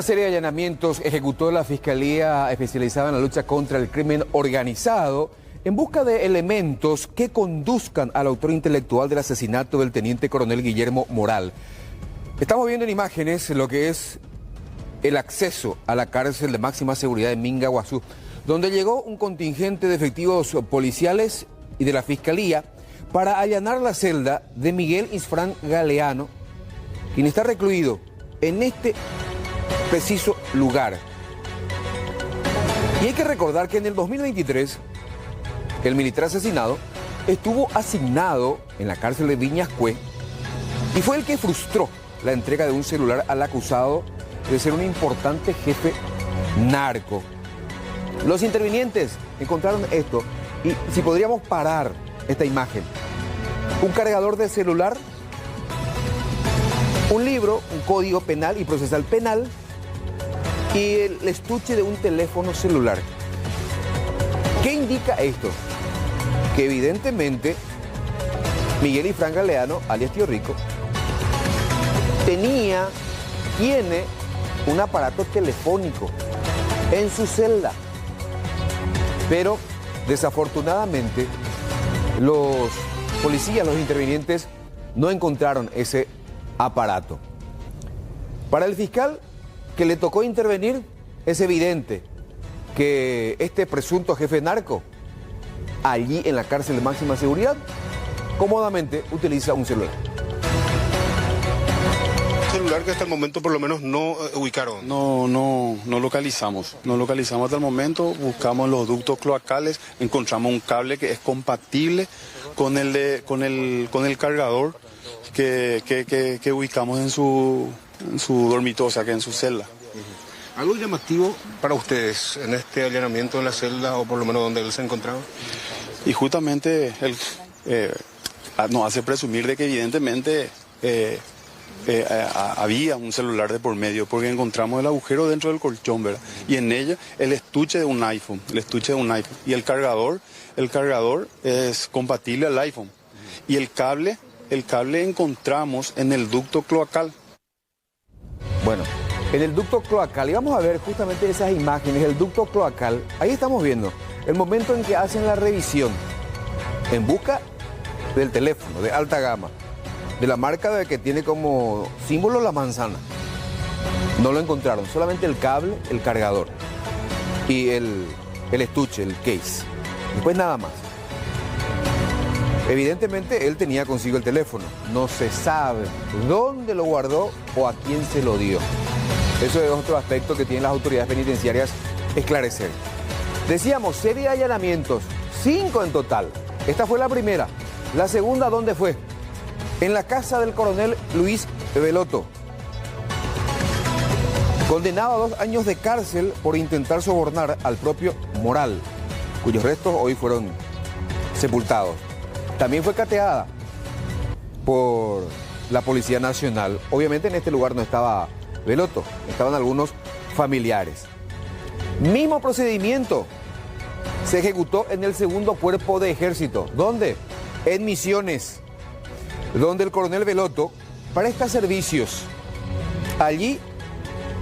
serie de allanamientos ejecutó la Fiscalía especializada en la lucha contra el crimen organizado en busca de elementos que conduzcan al autor intelectual del asesinato del teniente coronel Guillermo Moral. Estamos viendo en imágenes lo que es el acceso a la cárcel de máxima seguridad de Minga Guazú, donde llegó un contingente de efectivos policiales y de la Fiscalía para allanar la celda de Miguel Isfrán Galeano, quien está recluido en este preciso lugar. Y hay que recordar que en el 2023, el militar asesinado estuvo asignado en la cárcel de Viñascue y fue el que frustró la entrega de un celular al acusado de ser un importante jefe narco. Los intervinientes encontraron esto y si podríamos parar esta imagen, un cargador de celular, un libro, un código penal y procesal penal y el estuche de un teléfono celular. ¿Qué indica esto? Que evidentemente Miguel Isfrán Galeano, alias Tío Rico, tiene un aparato telefónico en su celda. Pero desafortunadamente los policías, los intervinientes, no encontraron ese aparato. Para el fiscal que le tocó intervenir, es evidente que este presunto jefe narco, allí en la cárcel de máxima seguridad, cómodamente utiliza un celular. Celular que hasta el momento por lo menos no ubicaron. No localizamos. No localizamos hasta el momento. Buscamos los ductos cloacales, encontramos un cable que es compatible con el cargador que ubicamos en su dormitorio, o sea que en su celda. ¿Algo llamativo para ustedes en este allanamiento en la celda o por lo menos donde él se encontraba? Y justamente él nos hace presumir de que evidentemente había un celular de por medio, porque encontramos el agujero dentro del colchón, ¿verdad? Y en ella el estuche de un iPhone, y el cargador es compatible al iPhone. Y el cable encontramos en el ducto cloacal. Bueno, en el ducto cloacal, y vamos a ver justamente esas imágenes, el ducto cloacal, ahí estamos viendo el momento en que hacen la revisión en busca del teléfono de alta gama, de la marca de que tiene como símbolo la manzana. No lo encontraron, solamente el cable, el cargador y el estuche, el case. Después nada más. Evidentemente él tenía consigo el teléfono. No se sabe dónde lo guardó o a quién se lo dio. Eso es otro aspecto que tienen las autoridades penitenciarias esclarecer. Decíamos, serie de allanamientos, 5 en total. Esta fue la primera. La segunda, ¿dónde fue? En la casa del coronel Luis Veloto, condenado a 2 años de cárcel por intentar sobornar al propio Moral, cuyos restos hoy fueron sepultados. También fue cateada por la Policía Nacional. Obviamente en este lugar no estaba Veloto, estaban algunos familiares. Mismo procedimiento se ejecutó en el 2º Cuerpo de Ejército. ¿Dónde? En Misiones, donde el coronel Veloto presta servicios. Allí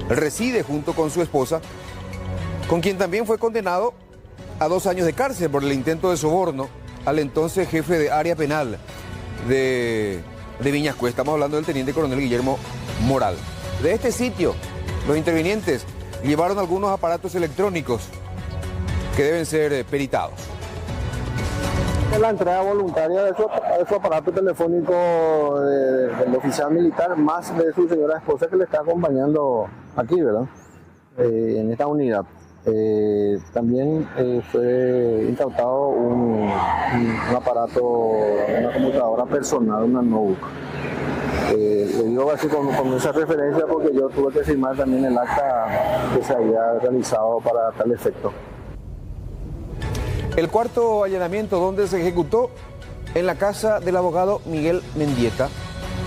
reside junto con su esposa, con quien también fue condenado a 2 años de cárcel por el intento de soborno al entonces jefe de área penal de Viñascue. Estamos hablando del teniente coronel Guillermo Moral. De este sitio, los intervinientes llevaron algunos aparatos electrónicos que deben ser peritados. La entrega voluntaria de su aparato telefónico del oficial militar, más de su señora esposa que le está acompañando aquí, ¿verdad? En esta unidad. También fue incautado un aparato, una computadora personal, una notebook. Le digo así con esa referencia porque yo tuve que firmar también el acta que se había realizado para tal efecto. El cuarto allanamiento, donde se ejecutó en la casa del abogado Miguel Mendieta,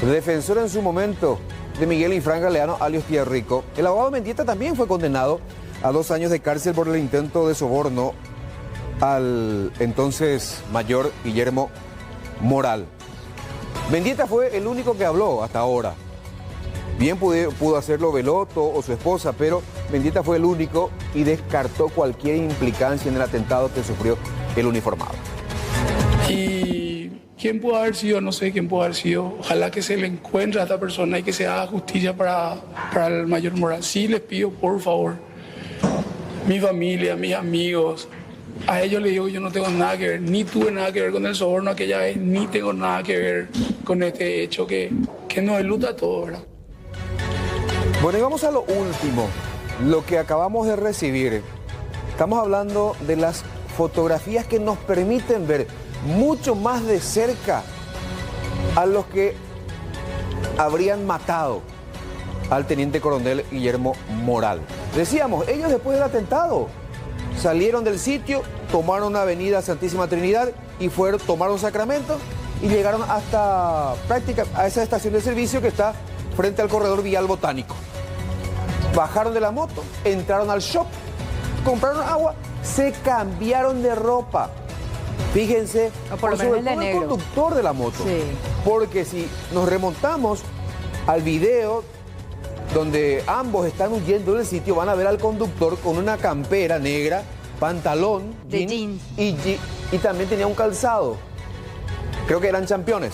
defensor en su momento de Miguel Isfrán Galeano, alias Tío Rico. El abogado Mendieta también fue condenado a 2 años de cárcel por el intento de soborno al entonces mayor Guillermo Moral. Mendieta fue el único que habló hasta ahora. Bien pudo hacerlo Beloto o su esposa, pero Mendieta fue el único y descartó cualquier implicancia en el atentado que sufrió el uniformado. Y quién pudo haber sido, no sé quién pudo haber sido. Ojalá que se le encuentre a esta persona y que se haga justicia para el mayor Morales. Sí les pido, por favor, mi familia, mis amigos, a ellos les digo que yo no tengo nada que ver, ni tuve nada que ver con el soborno aquella vez, ni tengo nada que ver con este hecho que nos enluta a todos, ¿verdad? Bueno, y vamos a lo último, lo que acabamos de recibir. Estamos hablando de las fotografías que nos permiten ver mucho más de cerca a los que habrían matado al teniente coronel Guillermo Moral. Decíamos, ellos después del atentado salieron del sitio, tomaron la avenida Santísima Trinidad y tomaron Sacramento y llegaron hasta a esa estación de servicio que está frente al corredor vial botánico. Bajaron de la moto, entraron al shop, compraron agua, se cambiaron de ropa. Fíjense, por lo menos sobre todo el conductor de la moto. Sí. Porque si nos remontamos al video donde ambos están huyendo del sitio, van a ver al conductor con una campera negra, pantalón de jeans y también tenía un calzado. Creo que eran championes.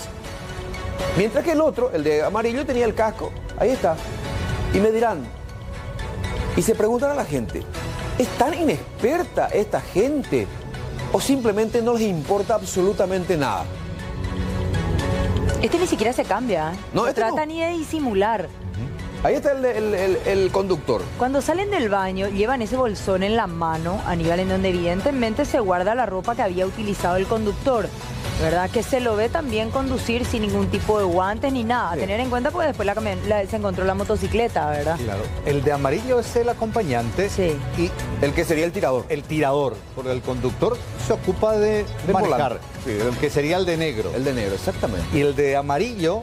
Mientras que el otro, el de amarillo, tenía el casco. Ahí está. Y me dirán, y se preguntan a la gente, ¿es tan inexperta esta gente o simplemente no les importa absolutamente nada? Este ni siquiera se cambia, ¿eh? No, No trata ni de disimular. Ahí está el conductor. Cuando salen del baño, llevan ese bolsón en la mano, Aníbal, en donde evidentemente se guarda la ropa que había utilizado el conductor. ¿Verdad? Que se lo ve también conducir sin ningún tipo de guantes ni nada. Sí. Tener en cuenta, pues después se encontró la motocicleta, ¿verdad? Claro. El de amarillo es el acompañante. Sí. Y El que sería el tirador. el tirador, porque el conductor se ocupa de manejar. volante. Sí, El que sería el de negro. El de negro, exactamente. Y el de amarillo,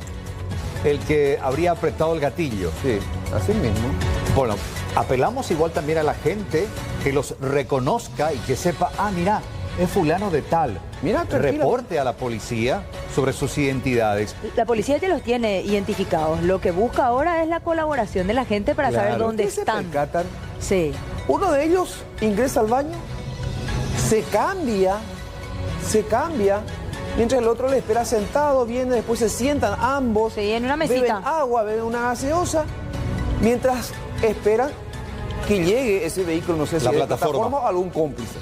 el que habría apretado el gatillo. Sí, así mismo. Bueno, apelamos igual también a la gente que los reconozca y que sepa, mira, es fulano de tal. Mira, tranquila. Reporte a la policía sobre sus identidades. La policía ya los tiene identificados. Lo que busca ahora es la colaboración de la gente para saber Claro. dónde ¿Ustedes se están. percatan? Sí. Uno de ellos ingresa al baño, se cambia, mientras el otro le espera sentado, viene, después se sientan ambos. Sí, en una mesita. Beben agua, beben una gaseosa, mientras esperan que llegue ese vehículo, no sé si La de plataforma. o algún cómplice.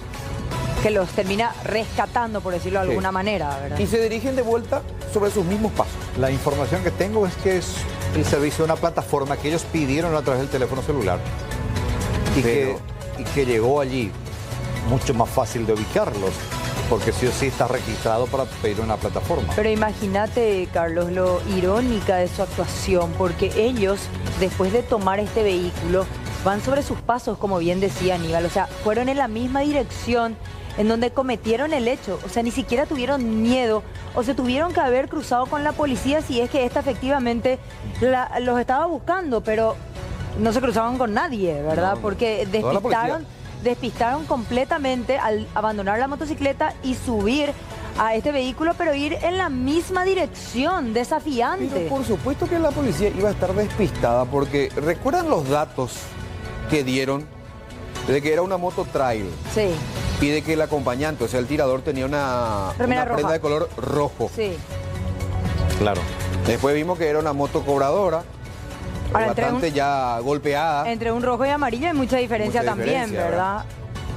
Que los termina rescatando, por decirlo de Sí. alguna manera, ¿verdad? Y se dirigen de vuelta sobre sus mismos pasos. La información que tengo es que es el servicio de una plataforma que ellos pidieron a través del teléfono celular y, Pero- que llegó allí. Mucho más fácil de ubicarlos, porque sí o sí está registrado para pedir una plataforma. Pero imagínate, Carlos, lo irónica de su actuación, porque ellos, después de tomar este vehículo, van sobre sus pasos, como bien decía Aníbal. O sea, fueron en la misma dirección en donde cometieron el hecho. O sea, ni siquiera tuvieron miedo o se tuvieron que haber cruzado con la policía si es que esta efectivamente los estaba buscando, pero no se cruzaban con nadie, ¿verdad? No, Porque toda la policía. despistaron completamente al abandonar la motocicleta y subir a este vehículo, pero ir en la misma dirección, desafiante. Pero por supuesto que la policía iba a estar despistada, porque ¿recuerdan los datos que dieron de que era una moto trail Sí, y de que el acompañante, o sea, el tirador, tenía una Remera prenda roja. de color rojo? sí. Claro. Después vimos que era una moto cobradora, Ahora, entre bastante ya golpeada. Entre un rojo y amarillo hay mucha diferencia Mucha también, diferencia, ¿verdad?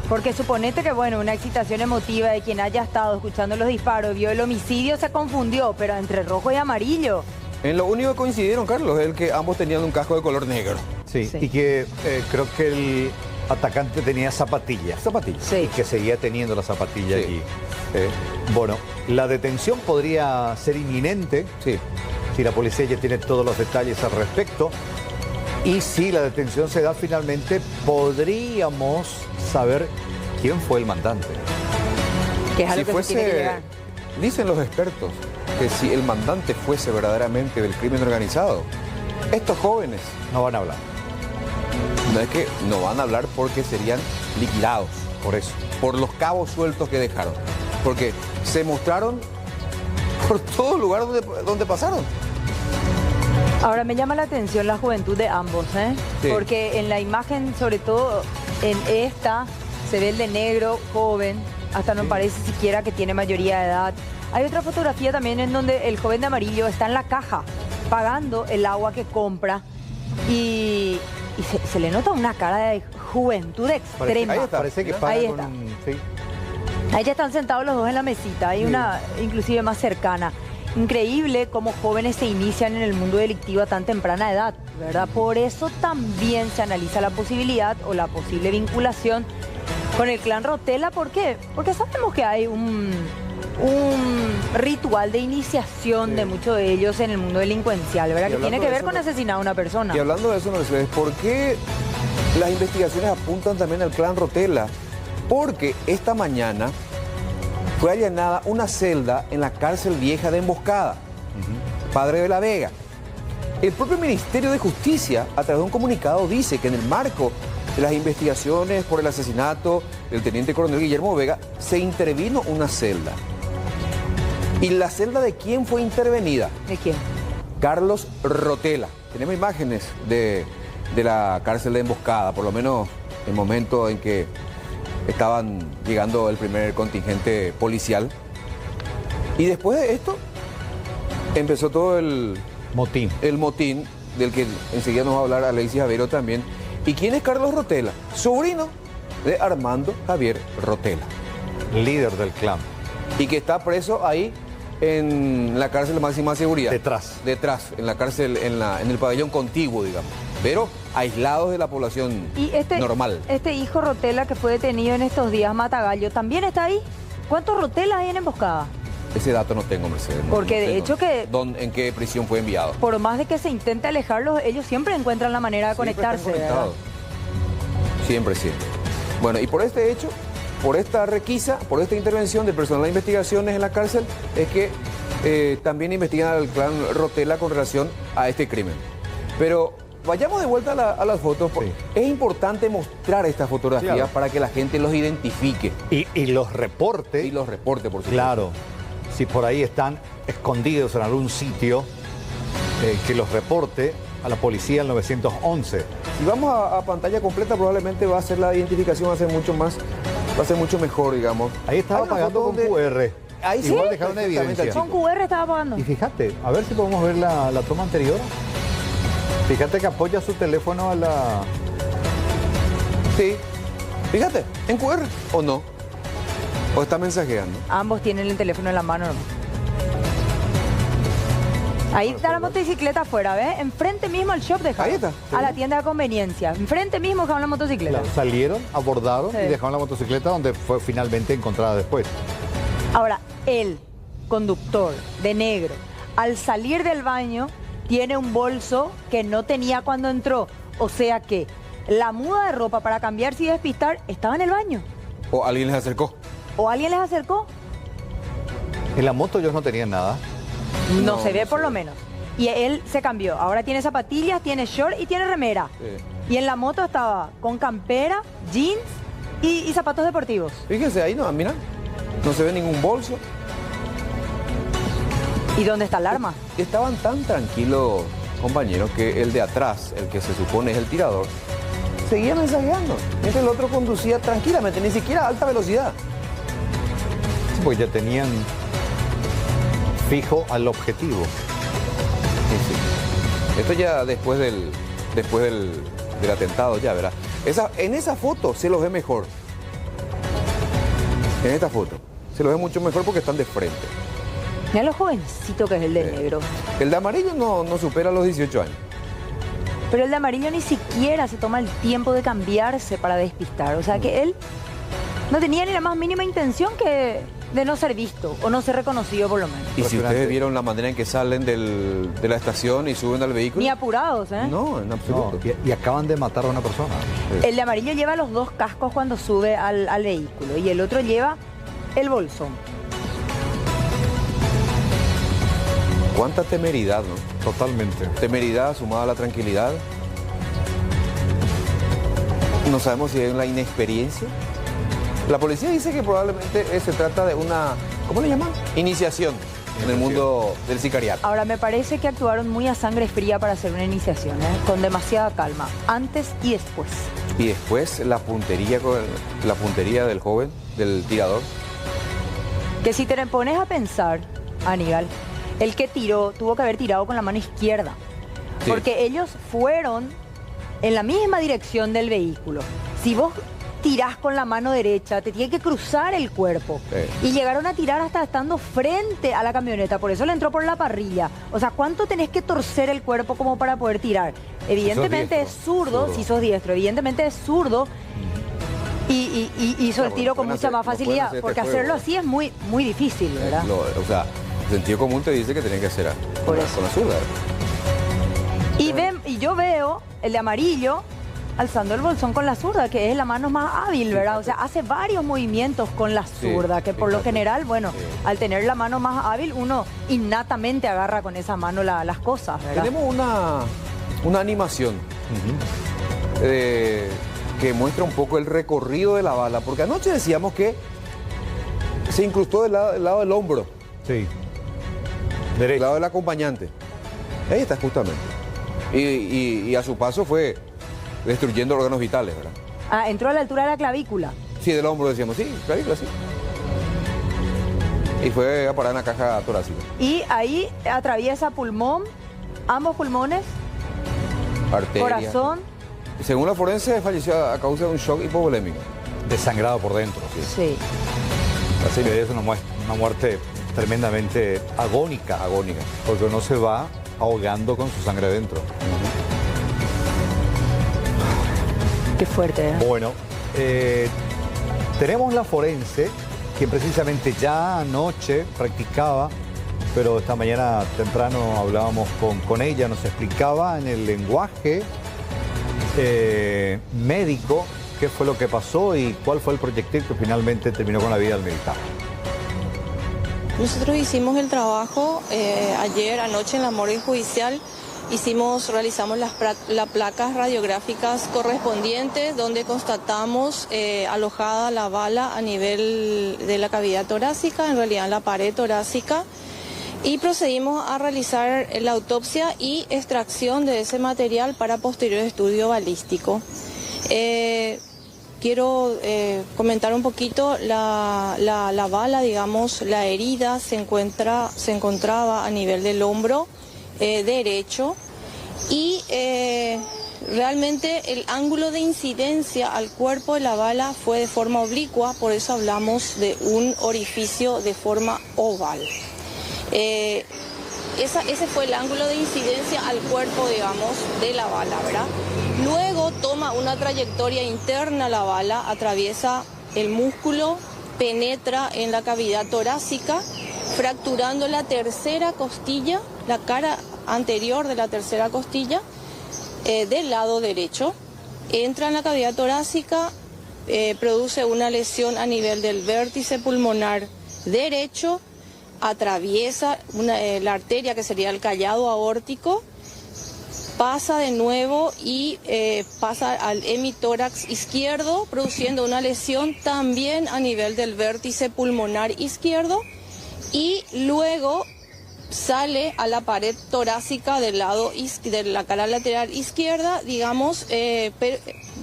Porque suponete que, bueno, una excitación emotiva de quien haya estado escuchando los disparos, vio el homicidio, se confundió, pero entre rojo y amarillo. En lo único que coincidieron, Carlos, es el que ambos tenían un casco de color negro. Sí, Sí. y que creo que el atacante tenía zapatillas. Zapatillas. Sí. Y que seguía teniendo la zapatilla Sí. allí. Bueno, la detención podría ser inminente Sí. si la policía ya tiene todos los detalles al respecto. Y si la detención se da finalmente, podríamos saber quién fue el mandante. Que es a Si lo que se tiene que llegar. dicen los expertos, que si el mandante fuese verdaderamente del crimen organizado, estos jóvenes, No van a hablar, no es que no van a hablar porque serían liquidados, por eso. por los cabos sueltos que dejaron. Porque se mostraron por todo lugar donde pasaron. Ahora me llama la atención la juventud de ambos, ¿eh? Sí. Porque en la imagen, sobre todo en esta, se ve el de negro, joven, hasta no parece siquiera que tiene mayoría de edad. Hay otra fotografía también en donde el joven de amarillo está en la caja, pagando el agua que compra y se le nota una cara de juventud extrema. Ahí está. Parece que paga Ahí con está. sí. Ahí ya están sentados los dos en la mesita, hay una inclusive más cercana. Increíble cómo jóvenes se inician en el mundo delictivo a tan temprana edad, ¿verdad? Por eso también se analiza la posibilidad o la posible vinculación con el clan Rotella. ¿Por qué? Porque sabemos que hay un ritual de iniciación de muchos de ellos en el mundo delincuencial, ¿verdad? Y Que tiene hablando que de ver eso, con asesinar a una persona. Y hablando de eso, Mercedes, ¿por qué las investigaciones apuntan también al clan Rotella? Porque esta mañana fue allanada una celda en la cárcel vieja de Emboscada, Padre de la Vega. El propio Ministerio de Justicia, a través de un comunicado, dice que en el marco de las investigaciones por el asesinato del teniente coronel Guillermo Vega, se intervino una celda. ¿Y la celda de quién fue intervenida? ¿De quién? Carlos Rotella. Tenemos imágenes de la cárcel de Emboscada, por lo menos el momento en que estaban llegando el primer contingente policial. Y después de esto empezó todo el Motín. motín, del que enseguida nos va a hablar Alexis Avero también. ¿Y quién es Carlos Rotella? Sobrino de Armando Javier Rotella. Líder del clan. Y que está preso ahí en la cárcel de máxima seguridad. Detrás. En la cárcel, en el pabellón contiguo, digamos. Pero aislados de la población Y normal. este hijo Rotella que fue detenido en estos días, Matagallo, ¿también está ahí? ¿Cuántos Rotellas hay en Emboscada? Ese dato no tengo, Mercedes. Porque de tengo. hecho que- ¿En qué prisión fue enviado? Por más de que se intente alejarlos, ellos siempre encuentran la manera de Siempre conectarse, están ¿verdad? conectados. Siempre. Bueno, y por este hecho, por esta requisa, por esta intervención del personal de investigaciones en la cárcel, es que también investigan al clan Rotella con relación a este crimen. Pero vayamos de vuelta a las fotos. Sí. Es importante mostrar estas fotografías Claro. para que la gente los identifique Y los reporte. y los reporte, por supuesto. Claro. Si por ahí están escondidos en algún sitio, que los reporte a la policía al 911. Si vamos a pantalla completa, probablemente va a ser la identificación, va a ser mucho mejor, digamos. Ahí estaba Hay una pagando foto con donde- QR. Ahí sí, Igual dejaron perfectamente evidencia. al Con QR estaba pagando. Y fíjate, a ver si podemos ver la toma anterior. Fíjate que apoya su teléfono a la... Sí. Fíjate, en QR o no. O está mensajeando. Ambos tienen el teléfono en la mano, hermano. Ahí está la motocicleta afuera, ¿ves? Enfrente mismo al shop dejaron. Ahí está. A la tienda de conveniencia. Enfrente mismo dejaron la motocicleta. Salieron, abordaron Sí. y dejaron la motocicleta donde fue finalmente encontrada después. Ahora, el conductor de negro, al salir del baño, tiene un bolso que no tenía cuando entró. O sea que la muda de ropa para cambiarse y despistar estaba en el baño. O alguien les acercó. ¿O alguien les acercó? En la moto ellos no tenían nada. No, No, se ve no por se lo ve. menos. Y él se cambió. Ahora tiene zapatillas, tiene short y tiene remera. Sí. Y en la moto estaba con campera, jeans y zapatos deportivos. Fíjense ahí, no, mira. No se ve ningún bolso. ¿Y dónde está el arma? Estaban tan tranquilos, compañeros, que el de atrás, el que se supone es el tirador, seguía mensajeando. Mientras el otro conducía tranquilamente, ni siquiera a alta velocidad. Sí, pues ya tenían fijo al objetivo. Sí, sí. Esto ya después del atentado, ya verá. En esa foto se los ve mejor. En esta foto. Se los ve mucho mejor porque están de frente. Mira lo jovencito que es el de negro. El de amarillo no supera los 18 años. Pero el de amarillo ni siquiera se toma el tiempo de cambiarse para despistar. O sea que él no tenía ni la más mínima intención que de no ser visto o no ser reconocido por lo menos. Y si ustedes vieron la manera en que salen de la estación y suben al vehículo. Ni apurados, ¿eh? No, en No, absoluto. y acaban de matar a una persona. El de amarillo lleva los dos cascos cuando sube al vehículo y el otro lleva el bolsón. Cuánta temeridad, ¿no? Totalmente. Temeridad sumada a la tranquilidad. No sabemos si es la inexperiencia. La policía dice que probablemente se trata de una, ¿cómo le llaman? Iniciación. en el mundo del sicariato. Ahora, me parece que actuaron muy a sangre fría para hacer una iniciación, con demasiada calma, antes y después. Y después la puntería del joven, del tirador. Que si te pones a pensar, Aníbal, el que tiró tuvo que haber tirado con la mano izquierda. Sí. Porque ellos fueron en la misma dirección del vehículo. Si vos tirás con la mano derecha, te tiene que cruzar el cuerpo. Sí. Y llegaron a tirar hasta estando frente a la camioneta, por eso le entró por la parrilla. O sea, ¿cuánto tenés que torcer el cuerpo como para poder tirar? Evidentemente es zurdo, si sos diestro, evidentemente es zurdo. Y hizo el tiro con mucha más facilidad, porque hacerlo así es muy, muy difícil, ¿verdad? O sea, el sentido común te dice que tenés que hacer con la zurda. Y yo veo el de amarillo alzando el bolsón con la zurda, que es la mano más hábil, ¿verdad? O sea, hace varios movimientos con la zurda, que por lo general, bueno, al tener la mano más hábil, uno innatamente agarra con esa mano las cosas, ¿verdad? Tenemos una animación que muestra un poco el recorrido de la bala, porque anoche decíamos que se incrustó del lado del hombro. Sí. Del lado del acompañante. Ahí está justamente. Y a su paso fue destruyendo órganos vitales, ¿verdad? Ah, entró a la altura de la clavícula. Sí, del hombro decíamos, sí, clavícula, sí. Y fue a parar en la caja torácica. Y ahí atraviesa pulmón, ambos pulmones, Arteria. corazón. Según la forense, falleció a causa de un shock hipovolémico. Desangrado por dentro. Sí. Así que es una muerte tremendamente agónica. Porque uno se va ahogando con su sangre dentro. Qué fuerte, ¿eh? Bueno, tenemos la forense, que precisamente ya anoche practicaba, pero esta mañana temprano hablábamos con ella, nos explicaba en el lenguaje médico qué fue lo que pasó y cuál fue el proyectil que finalmente terminó con la vida del militar. Nosotros hicimos el trabajo anoche en la morgue judicial. Realizamos las placas radiográficas correspondientes donde constatamos alojada la bala a nivel de la cavidad torácica, en realidad en la pared torácica, y procedimos a realizar la autopsia y extracción de ese material para posterior estudio balístico. Quiero comentar un poquito la bala, digamos, la herida se encontraba a nivel del hombro derecho y realmente el ángulo de incidencia al cuerpo de la bala fue de forma oblicua, por eso hablamos de un orificio de forma oval. Ese fue el ángulo de incidencia al cuerpo, digamos, de la bala, ¿verdad? Luego toma una trayectoria interna la bala, atraviesa el músculo, penetra en la cavidad torácica, fracturando la tercera costilla, la cara anterior de la tercera costilla del lado derecho. Entra en la cavidad torácica, produce una lesión a nivel del vértice pulmonar derecho, atraviesa la arteria que sería el callado aórtico, pasa de nuevo y pasa al hemitórax izquierdo, produciendo una lesión también a nivel del vértice pulmonar izquierdo, y luego sale a la pared torácica del lado de la cara lateral izquierda, digamos,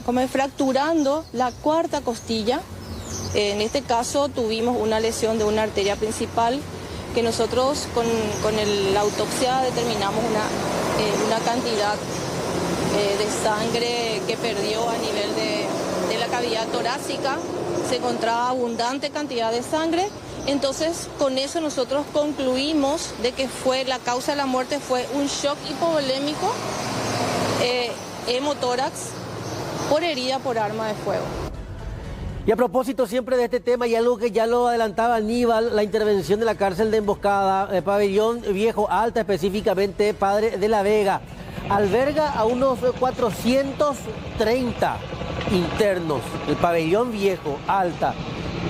como fracturando la cuarta costilla. En este caso tuvimos una lesión de una arteria principal que nosotros con la autopsia determinamos una cantidad de sangre que perdió a nivel de la cavidad torácica. Se encontraba abundante cantidad de sangre. Entonces, con eso nosotros concluimos de que la causa de la muerte fue un shock hipovolémico, hemotórax, por herida por arma de fuego. Y a propósito siempre de este tema, y algo que ya lo adelantaba Aníbal, la intervención de la cárcel de Emboscada, Pabellón Viejo Alta, específicamente Padre de la Vega, alberga a unos 430 internos, el Pabellón Viejo Alta.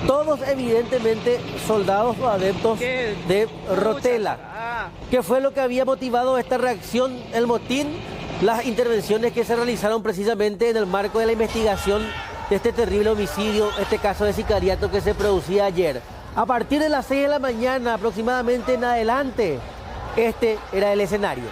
Todos evidentemente soldados o adeptos de Rotela. ¿Qué fue lo que había motivado esta reacción, el motín? Las intervenciones que se realizaron precisamente en el marco de la investigación de este terrible homicidio, este caso de sicariato que se producía ayer. A partir de las 6 de la mañana aproximadamente en adelante, este era el escenario.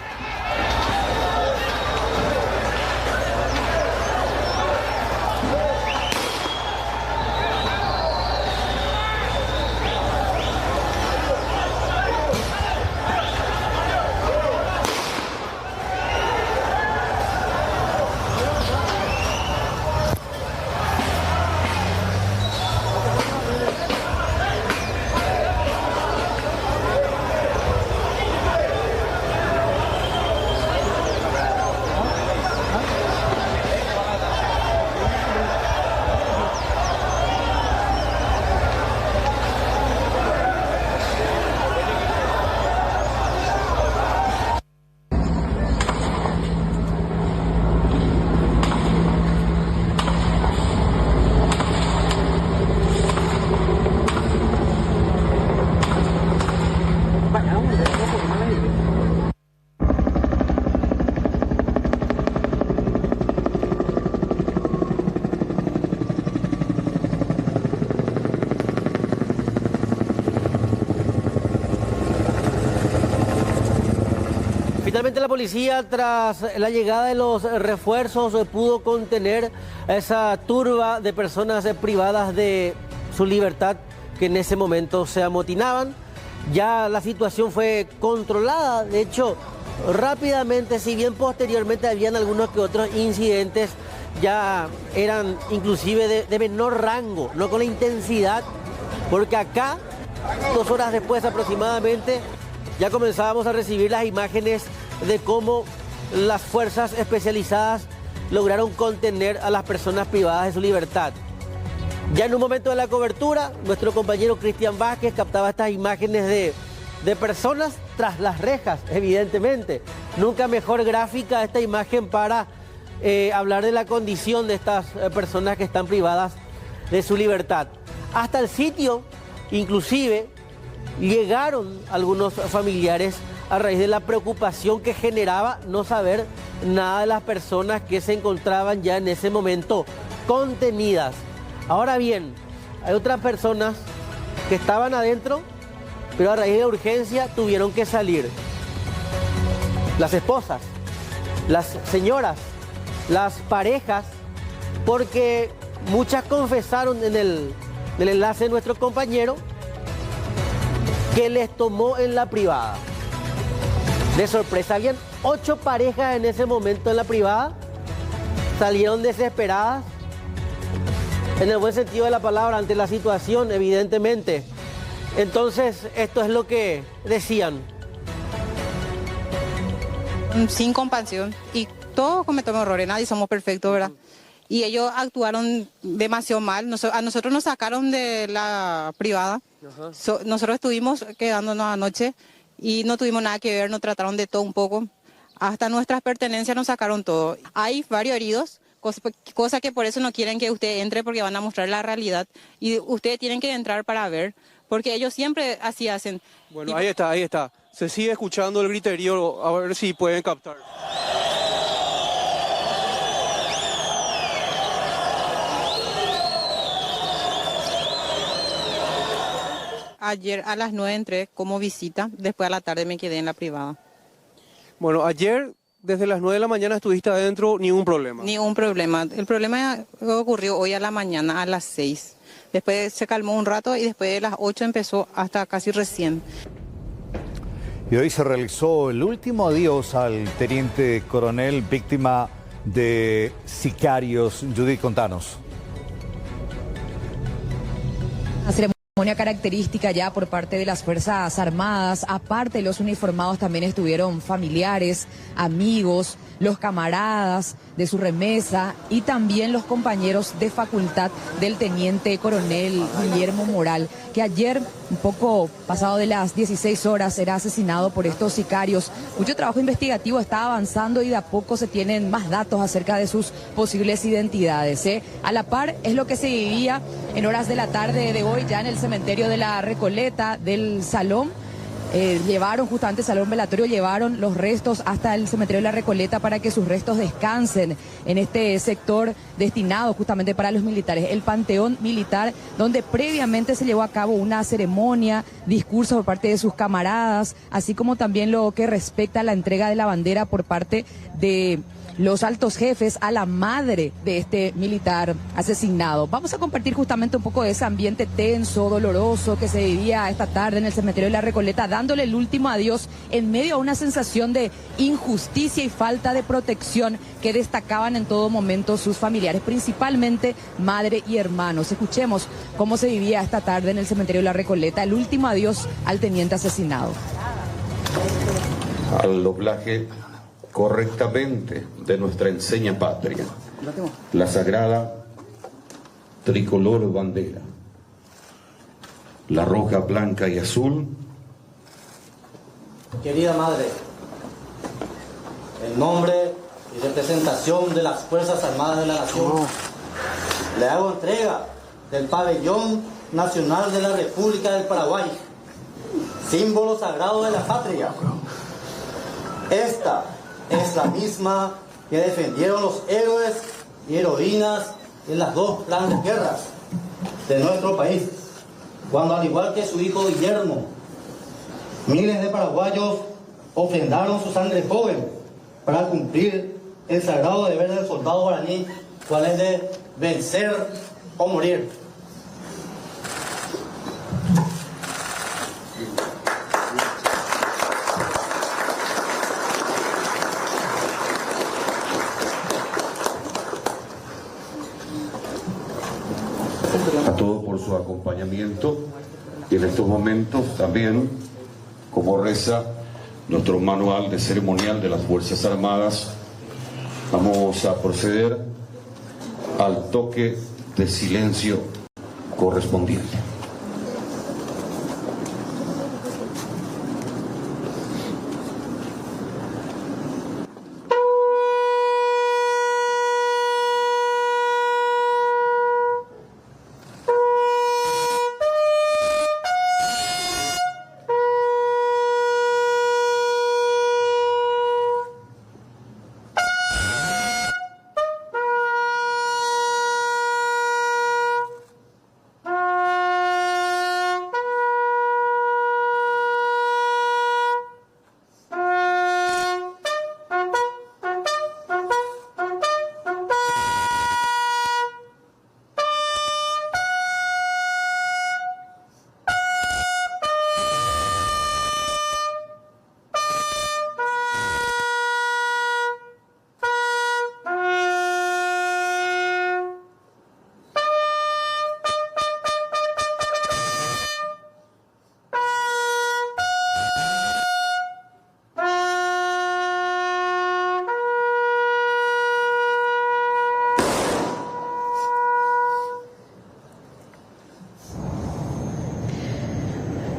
Finalmente la policía, tras la llegada de los refuerzos, pudo contener a esa turba de personas privadas de su libertad que en ese momento se amotinaban. Ya la situación fue controlada, de hecho, rápidamente, si bien posteriormente habían algunos que otros incidentes, ya eran inclusive de menor rango, no con la intensidad, porque acá, 2 horas después aproximadamente, ya comenzábamos a recibir las imágenes de cómo las fuerzas especializadas lograron contener a las personas privadas de su libertad. Ya en un momento de la cobertura, nuestro compañero Cristian Vázquez captaba estas imágenes de personas tras las rejas, evidentemente. Nunca mejor gráfica esta imagen para hablar de la condición de estas personas que están privadas de su libertad. Hasta el sitio, inclusive, llegaron algunos familiares a raíz de la preocupación que generaba no saber nada de las personas que se encontraban ya en ese momento contenidas. Ahora bien, hay otras personas que estaban adentro, pero a raíz de la urgencia tuvieron que salir. Las esposas, las señoras, las parejas, porque muchas confesaron en el enlace de nuestro compañero que les tomó en la privada. De sorpresa, habían 8 parejas en ese momento en la privada, salieron desesperadas, en el buen sentido de la palabra, ante la situación, evidentemente. Entonces, esto es lo que decían. Sin compasión, y todos cometemos errores, nadie somos perfectos, ¿verdad? Y ellos actuaron demasiado mal, a nosotros nos sacaron de la privada, nosotros estuvimos quedándonos anoche, y no tuvimos nada que ver, nos trataron de todo un poco. Hasta nuestras pertenencias nos sacaron todo. Hay varios heridos, cosa que por eso no quieren que usted entre porque van a mostrar la realidad. Y ustedes tienen que entrar para ver, porque ellos siempre así hacen. Bueno, ahí está. Se sigue escuchando el griterío, a ver si pueden captar. Ayer a las 9 entré como visita, después a la tarde me quedé en la privada. Bueno, ayer desde las 9 de la mañana estuviste adentro, ningún problema. Ningún problema. El problema ocurrió hoy a la mañana a las 6. Después se calmó un rato y después de las 8 empezó hasta casi recién. Y hoy se realizó el último adiós al teniente coronel víctima de sicarios. Judith, contanos. Una característica ya por parte de las Fuerzas Armadas. Aparte de los uniformados también estuvieron familiares, amigos, los camaradas de su remesa y también los compañeros de facultad del teniente coronel Guillermo Moral, que ayer, un poco pasado de las 16 horas, era asesinado por estos sicarios. Mucho trabajo investigativo está avanzando y de a poco se tienen más datos acerca de sus posibles identidades. A la par es lo que se vivía en horas de la tarde de hoy ya en el cementerio de la Recoleta del Salón. llevaron justamente al salón velatorio, llevaron los restos hasta el cementerio de La Recoleta para que sus restos descansen en este sector destinado justamente para los militares, el Panteón Militar, donde previamente se llevó a cabo una ceremonia, discursos por parte de sus camaradas, así como también lo que respecta a la entrega de la bandera por parte de los altos jefes a la madre de este militar asesinado. Vamos a compartir justamente un poco de ese ambiente tenso, doloroso que se vivía esta tarde en el cementerio de La Recoleta, dándole el último adiós en medio a una sensación de injusticia y falta de protección que destacaban en todo momento sus familiares, principalmente madre y hermanos. Escuchemos cómo se vivía esta tarde en el cementerio de La Recoleta, el último adiós al teniente asesinado. Al doblaje correctamente de nuestra enseña patria, la sagrada tricolor bandera, la roja, blanca y azul. Querida madre, en nombre y representación de las Fuerzas Armadas de la Nación, le hago entrega del Pabellón Nacional de la República del Paraguay, símbolo sagrado de la patria. Esta es la misma que defendieron los héroes y heroínas en las dos grandes guerras de nuestro país, cuando al igual que su hijo Guillermo, miles de paraguayos ofrendaron su sangre joven para cumplir el sagrado deber del soldado guaraní, cual es de vencer o morir. A todos por su acompañamiento y en estos momentos también, como reza nuestro manual de ceremonial de las Fuerzas Armadas, vamos a proceder al toque de silencio correspondiente.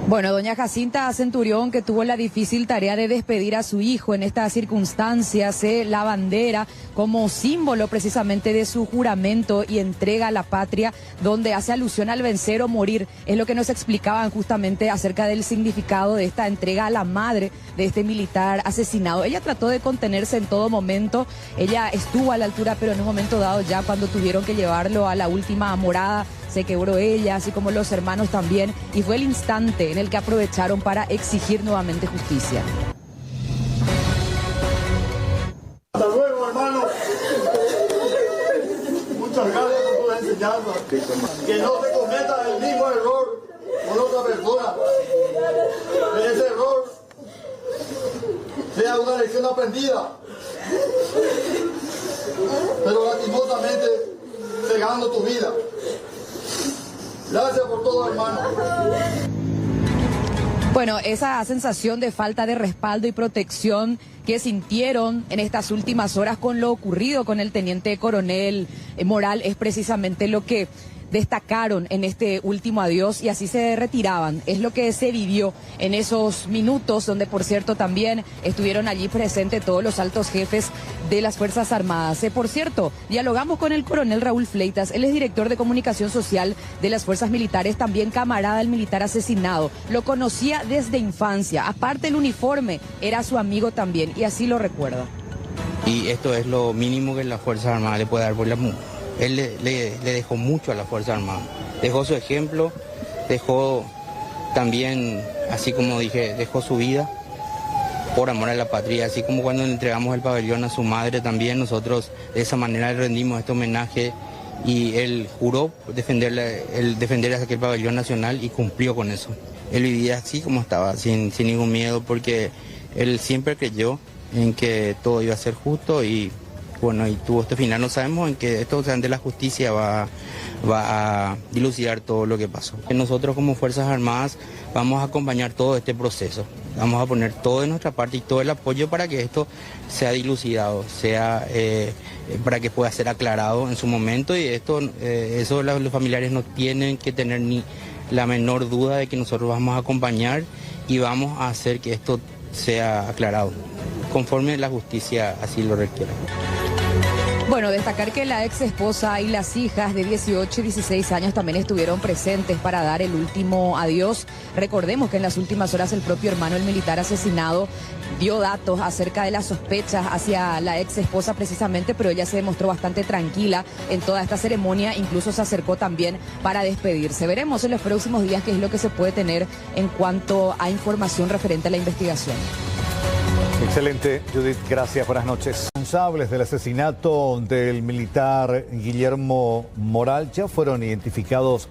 Bueno, doña Jacinta Centurión, que tuvo la difícil tarea de despedir a su hijo en estas circunstancias, la bandera como símbolo precisamente de su juramento y entrega a la patria, donde hace alusión al vencer o morir, es lo que nos explicaban justamente acerca del significado de esta entrega a la madre de este militar asesinado. Ella trató de contenerse en todo momento, ella estuvo a la altura, pero en un momento dado ya cuando tuvieron que llevarlo a la última morada, se quebró ella, así como los hermanos también, y fue el instante en el que aprovecharon para exigir nuevamente justicia. Hasta luego, hermano. Muchas gracias por tu enseñanza. Que no se cometa el mismo error con otra persona. Que ese error sea una lección aprendida. Pero lastimosamente cegando tu vida. Gracias por todo, hermano. Bueno, esa sensación de falta de respaldo y protección que sintieron en estas últimas horas con lo ocurrido con el teniente coronel Moral es precisamente lo que destacaron en este último adiós y así se retiraban. Es lo que se vivió en esos minutos, donde por cierto también estuvieron allí presentes todos los altos jefes de las Fuerzas Armadas. Por cierto, dialogamos con el coronel Raúl Fleitas, él es director de comunicación social de las Fuerzas Militares, también camarada del militar asesinado. Lo conocía desde infancia, aparte el uniforme, era su amigo también y así lo recuerda. Y esto es lo mínimo que las Fuerzas Armadas le puede dar por la mujer. Él le dejó mucho a las Fuerzas Armadas. Dejó su ejemplo, dejó también, así como dije, dejó su vida por amor a la patria. Así como cuando le entregamos el pabellón a su madre, también nosotros de esa manera le rendimos este homenaje y él juró defender aquel pabellón nacional y cumplió con eso. Él vivía así como estaba, sin ningún miedo, porque él siempre creyó en que todo iba a ser justo y bueno, y tuvo este final. No sabemos en que esto ante la justicia va a dilucidar todo lo que pasó. Nosotros como Fuerzas Armadas vamos a acompañar todo este proceso. Vamos a poner todo de nuestra parte y todo el apoyo para que esto sea dilucidado, para que pueda ser aclarado en su momento, y eso los familiares no tienen que tener ni la menor duda de que nosotros vamos a acompañar y vamos a hacer que esto sea aclarado, conforme la justicia así lo requiera. Bueno, destacar que la ex esposa y las hijas de 18 y 16 años también estuvieron presentes para dar el último adiós. Recordemos que en las últimas horas el propio hermano del militar asesinado dio datos acerca de las sospechas hacia la ex esposa precisamente, pero ella se demostró bastante tranquila en toda esta ceremonia, incluso se acercó también para despedirse. Veremos en los próximos días qué es lo que se puede tener en cuanto a información referente a la investigación. Excelente, Judith, gracias, buenas noches. Responsables del asesinato del militar Guillermo Moral ya fueron identificados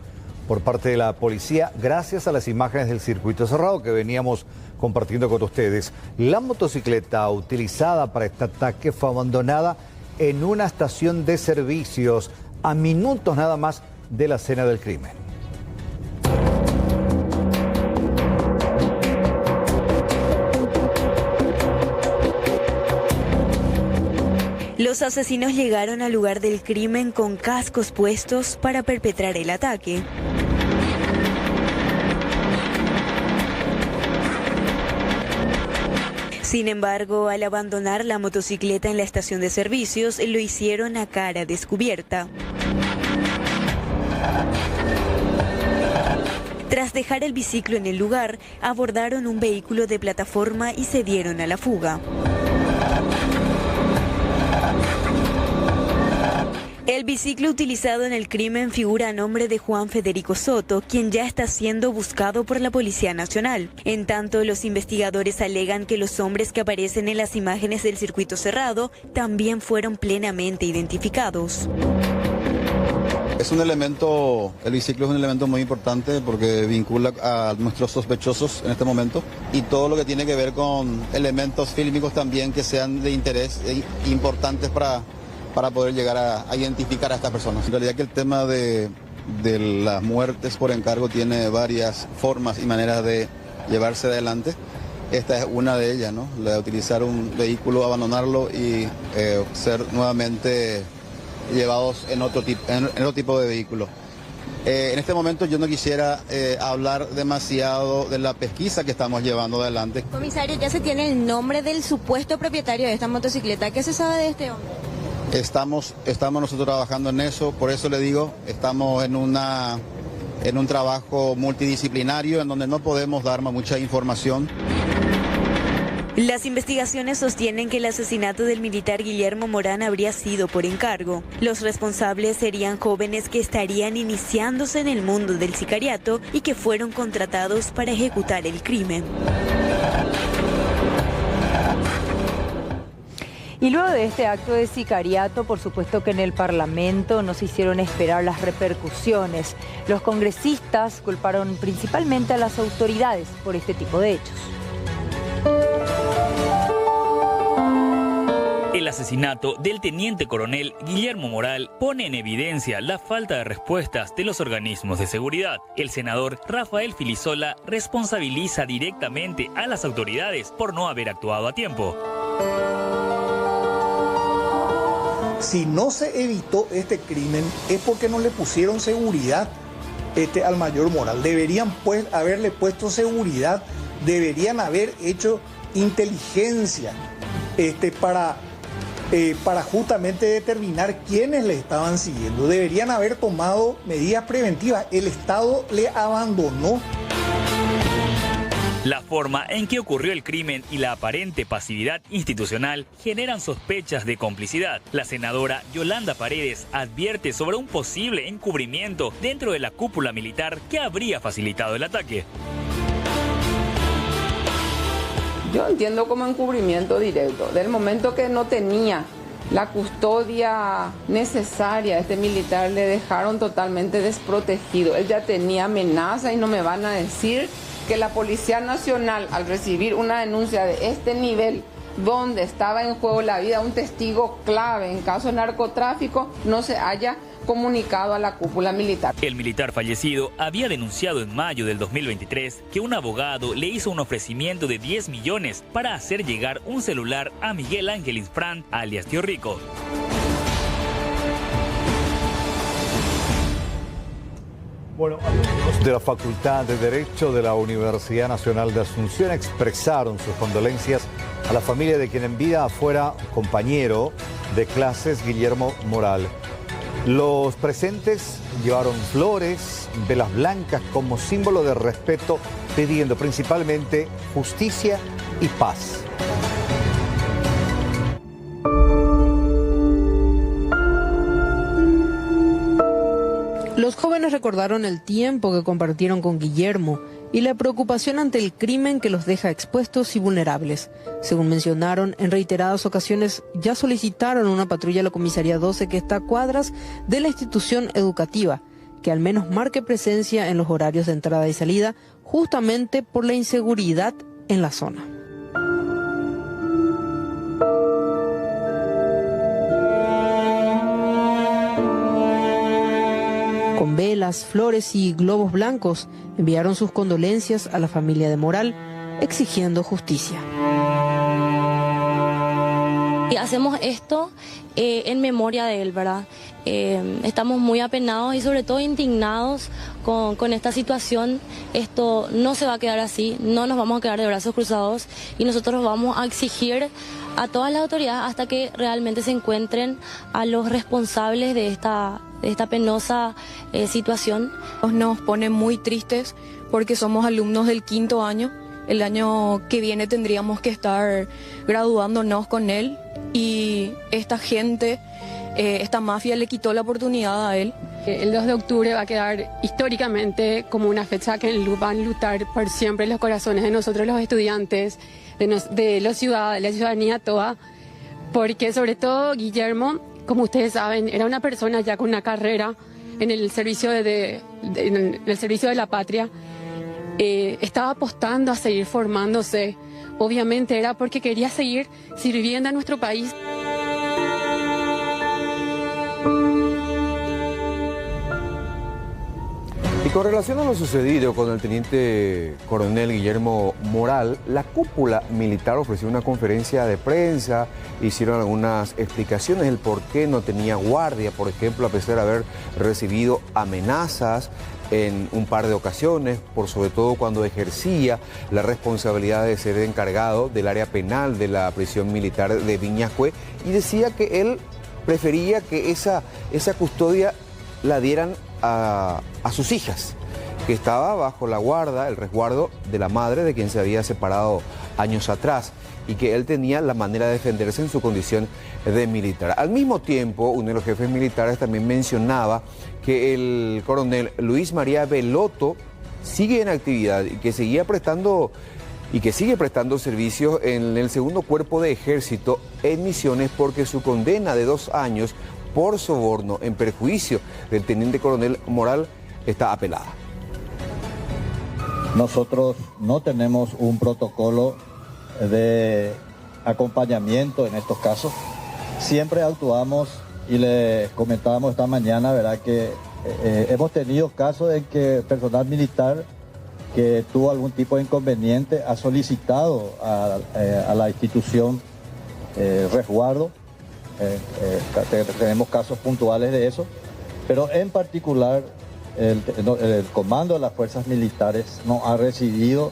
por parte de la policía gracias a las imágenes del circuito cerrado que veníamos compartiendo con ustedes. La motocicleta utilizada para este ataque fue abandonada en una estación de servicios a minutos nada más de la escena del crimen. Los asesinos llegaron al lugar del crimen con cascos puestos para perpetrar el ataque. Sin embargo, al abandonar la motocicleta en la estación de servicios, lo hicieron a cara descubierta. Tras dejar el biciclo en el lugar, abordaron un vehículo de plataforma y se dieron a la fuga. El biciclo utilizado en el crimen figura a nombre de Juan Federico Soto, quien ya está siendo buscado por la Policía Nacional. En tanto, los investigadores alegan que los hombres que aparecen en las imágenes del circuito cerrado también fueron plenamente identificados. Es un elemento, el biciclo es un elemento muy importante porque vincula a nuestros sospechosos en este momento y todo lo que tiene que ver con elementos fílmicos también que sean de interés importantes para poder llegar a identificar a estas personas. En realidad que el tema de las muertes por encargo tiene varias formas y maneras de llevarse adelante. Esta es una de ellas, ¿no? La de utilizar un vehículo, abandonarlo y ser nuevamente llevados en otro tipo de vehículo. En este momento yo no quisiera hablar demasiado de la pesquisa que estamos llevando adelante. Comisario, ya se tiene el nombre del supuesto propietario de esta motocicleta. ¿Qué se sabe de este hombre? Estamos nosotros trabajando en eso, por eso le digo, estamos en un trabajo multidisciplinario en donde no podemos dar mucha información. Las investigaciones sostienen que el asesinato del militar Guillermo Morán habría sido por encargo. Los responsables serían jóvenes que estarían iniciándose en el mundo del sicariato y que fueron contratados para ejecutar el crimen. Y luego de este acto de sicariato, por supuesto que en el Parlamento no se hicieron esperar las repercusiones. Los congresistas culparon principalmente a las autoridades por este tipo de hechos. El asesinato del teniente coronel Guillermo Moral pone en evidencia la falta de respuestas de los organismos de seguridad. El senador Rafael Filisola responsabiliza directamente a las autoridades por no haber actuado a tiempo. Si no se evitó este crimen es porque no le pusieron seguridad al mayor Moral. Deberían pues haberle puesto seguridad, deberían haber hecho inteligencia para justamente determinar quiénes le estaban siguiendo. Deberían haber tomado medidas preventivas. El Estado le abandonó. La forma en que ocurrió el crimen y la aparente pasividad institucional generan sospechas de complicidad. La senadora Yolanda Paredes advierte sobre un posible encubrimiento dentro de la cúpula militar que habría facilitado el ataque. Yo entiendo como encubrimiento directo. Del momento que no tenía la custodia necesaria, este militar le dejaron totalmente desprotegido. Él ya tenía amenaza y no me van a decir que la Policía Nacional, al recibir una denuncia de este nivel, donde estaba en juego la vida de un testigo clave en caso de narcotráfico, no se haya comunicado a la cúpula militar. El militar fallecido había denunciado en mayo del 2023 que un abogado le hizo un ofrecimiento de 10 millones para hacer llegar un celular a Miguel Ángel Insfrán, alias Tío Rico. Bueno, alumnos de la Facultad de Derecho de la Universidad Nacional de Asunción expresaron sus condolencias a la familia de quien en vida fuera compañero de clases, Guillermo Moral. Los presentes llevaron flores, velas blancas como símbolo de respeto, pidiendo principalmente justicia y paz. Los jóvenes recordaron el tiempo que compartieron con Guillermo y la preocupación ante el crimen que los deja expuestos y vulnerables. Según mencionaron, en reiteradas ocasiones ya solicitaron una patrulla a la Comisaría 12 que está a cuadras de la institución educativa, que al menos marque presencia en los horarios de entrada y salida, justamente por la inseguridad en la zona. Con velas, flores y globos blancos, enviaron sus condolencias a la familia de Moral, exigiendo justicia. Y hacemos esto en memoria de él, ¿verdad? Estamos muy apenados y sobre todo indignados con esta situación. Esto no se va a quedar así, no nos vamos a quedar de brazos cruzados y nosotros vamos a exigir a todas las autoridades hasta que realmente se encuentren a los responsables de esta penosa situación. Nos pone muy tristes porque somos alumnos del 5º año. El año que viene tendríamos que estar graduándonos con él y esta gente, esta mafia le quitó la oportunidad a él. El 2 de octubre va a quedar históricamente como una fecha que van a luchar por siempre en los corazones de nosotros los estudiantes, de la ciudadanía toda, porque sobre todo Guillermo, como ustedes saben, era una persona ya con una carrera en el servicio de la patria. Estaba apostando a seguir formándose. Obviamente era porque quería seguir sirviendo a nuestro país. Y con relación a lo sucedido con el teniente coronel Guillermo Moral, la cúpula militar ofreció una conferencia de prensa, hicieron algunas explicaciones del por qué no tenía guardia, por ejemplo, a pesar de haber recibido amenazas en un par de ocasiones, por sobre todo cuando ejercía la responsabilidad de ser encargado del área penal de la prisión militar de Viñascue, y decía que él prefería que esa custodia la dieran a sus hijas, que estaba bajo la guarda, el resguardo de la madre de quien se había separado años atrás, y que él tenía la manera de defenderse en su condición de militar. Al mismo tiempo, uno de los jefes militares también mencionaba que el coronel Luis María Belotto sigue en actividad y que sigue prestando servicios en el 2º Cuerpo de Ejército en Misiones, porque su condena de 2 años por soborno en perjuicio del teniente coronel Moral está apelada. Nosotros no tenemos un protocolo de acompañamiento en estos casos. Siempre actuamos, y les comentábamos esta mañana, ¿verdad?, que hemos tenido casos en que personal militar que tuvo algún tipo de inconveniente ha solicitado a la institución resguardo, tenemos casos puntuales de eso, pero en particular el comando de las fuerzas militares no ha recibido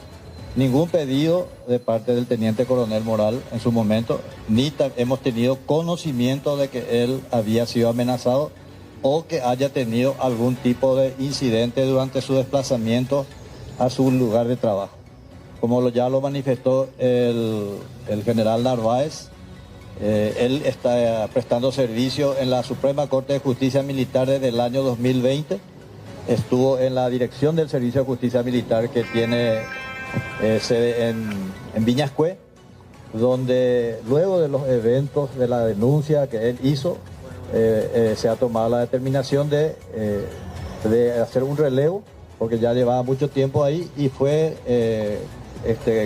ningún pedido de parte del teniente coronel Moral en su momento, ni hemos tenido conocimiento de que él había sido amenazado o que haya tenido algún tipo de incidente durante su desplazamiento a su lugar de trabajo. Como ya lo manifestó el general Narváez, él está prestando servicio en la Suprema Corte de Justicia Militar desde el año 2020. Estuvo en la dirección del Servicio de Justicia Militar que tiene sede en Viñascué, donde luego de los eventos de la denuncia que él hizo, se ha tomado la determinación de hacer un relevo, porque ya llevaba mucho tiempo ahí y fue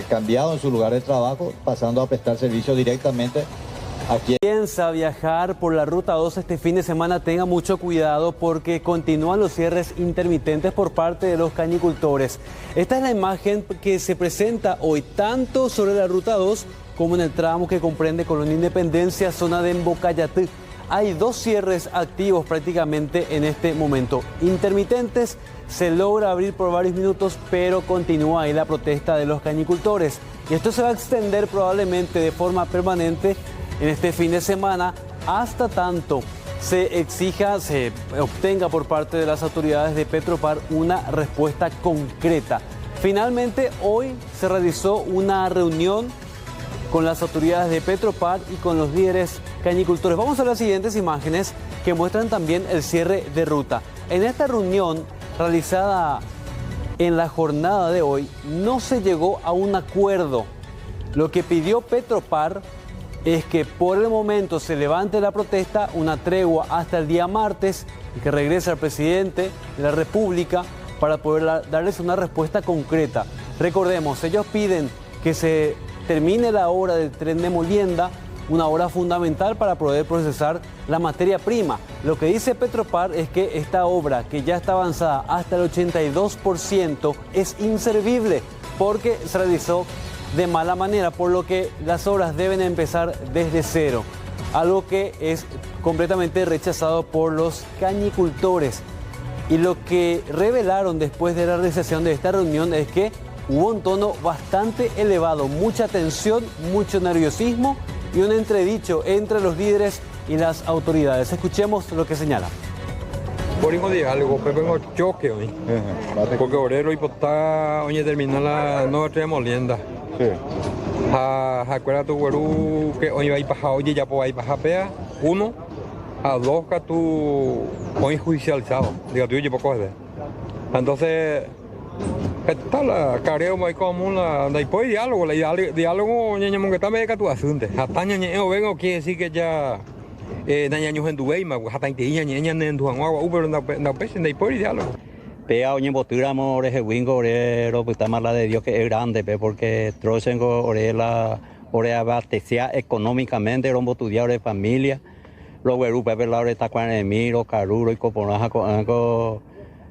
cambiado en su lugar de trabajo, pasando a prestar servicio directamente a quien piensa viajar por la Ruta 2 este fin de semana. Tenga mucho cuidado porque continúan los cierres intermitentes por parte de los cañicultores. Esta es la imagen que se presenta hoy tanto sobre la Ruta 2 como en el tramo que comprende Colonia Independencia, zona de Embocayatí. Hay dos cierres activos prácticamente en este momento. Intermitentes, se logra abrir por varios minutos, pero continúa ahí la protesta de los cañicultores. Y esto se va a extender probablemente de forma permanente en este fin de semana, hasta tanto se obtenga por parte de las autoridades de Petropar una respuesta concreta. Finalmente, hoy se realizó una reunión con las autoridades de Petropar y con los líderes cañicultores. Vamos a las siguientes imágenes que muestran también el cierre de ruta. En esta reunión realizada en la jornada de hoy, no se llegó a un acuerdo. Lo que pidió Petropar es que por el momento se levante la protesta, una tregua hasta el día martes y que regrese al presidente de la República para poder darles una respuesta concreta. Recordemos, ellos piden que se termine la obra del tren de Molienda, una obra fundamental para poder procesar la materia prima. Lo que dice Petropar es que esta obra, que ya está avanzada hasta el 82%, es inservible porque se realizó de mala manera, por lo que las obras deben empezar desde cero, algo que es completamente rechazado por los cañicultores. Y lo que revelaron después de la realización de esta reunión es que hubo un tono bastante elevado, mucha tensión, mucho nerviosismo y un entredicho entre los líderes y las autoridades. Escuchemos lo que señala. Por diálogo, pero vengo choque hoy, porque obrero y potá hoy termina la nueva Molienda. Acuérdate tu que hoy va a pasar, oye ya puedo ir pasar pea, 1, a 2 que tú hoy judicializado, diga tú yo poco de. Entonces está la careo muy común la después diálogo, diálogo ñaña que está medio tu asunto. Hasta ñaña vengo quiere decir que ya ñaña en tu veima, hasta ñaña en tu agua, pero no pese después diálogo. Pea oñe boturamo ore wingo ore ro puta mala de Dios que es grande porque trocengo ore abastecia económicamente rombo tu día ore familia lo weru pepe la ore tacuane miro caruro y coponaja con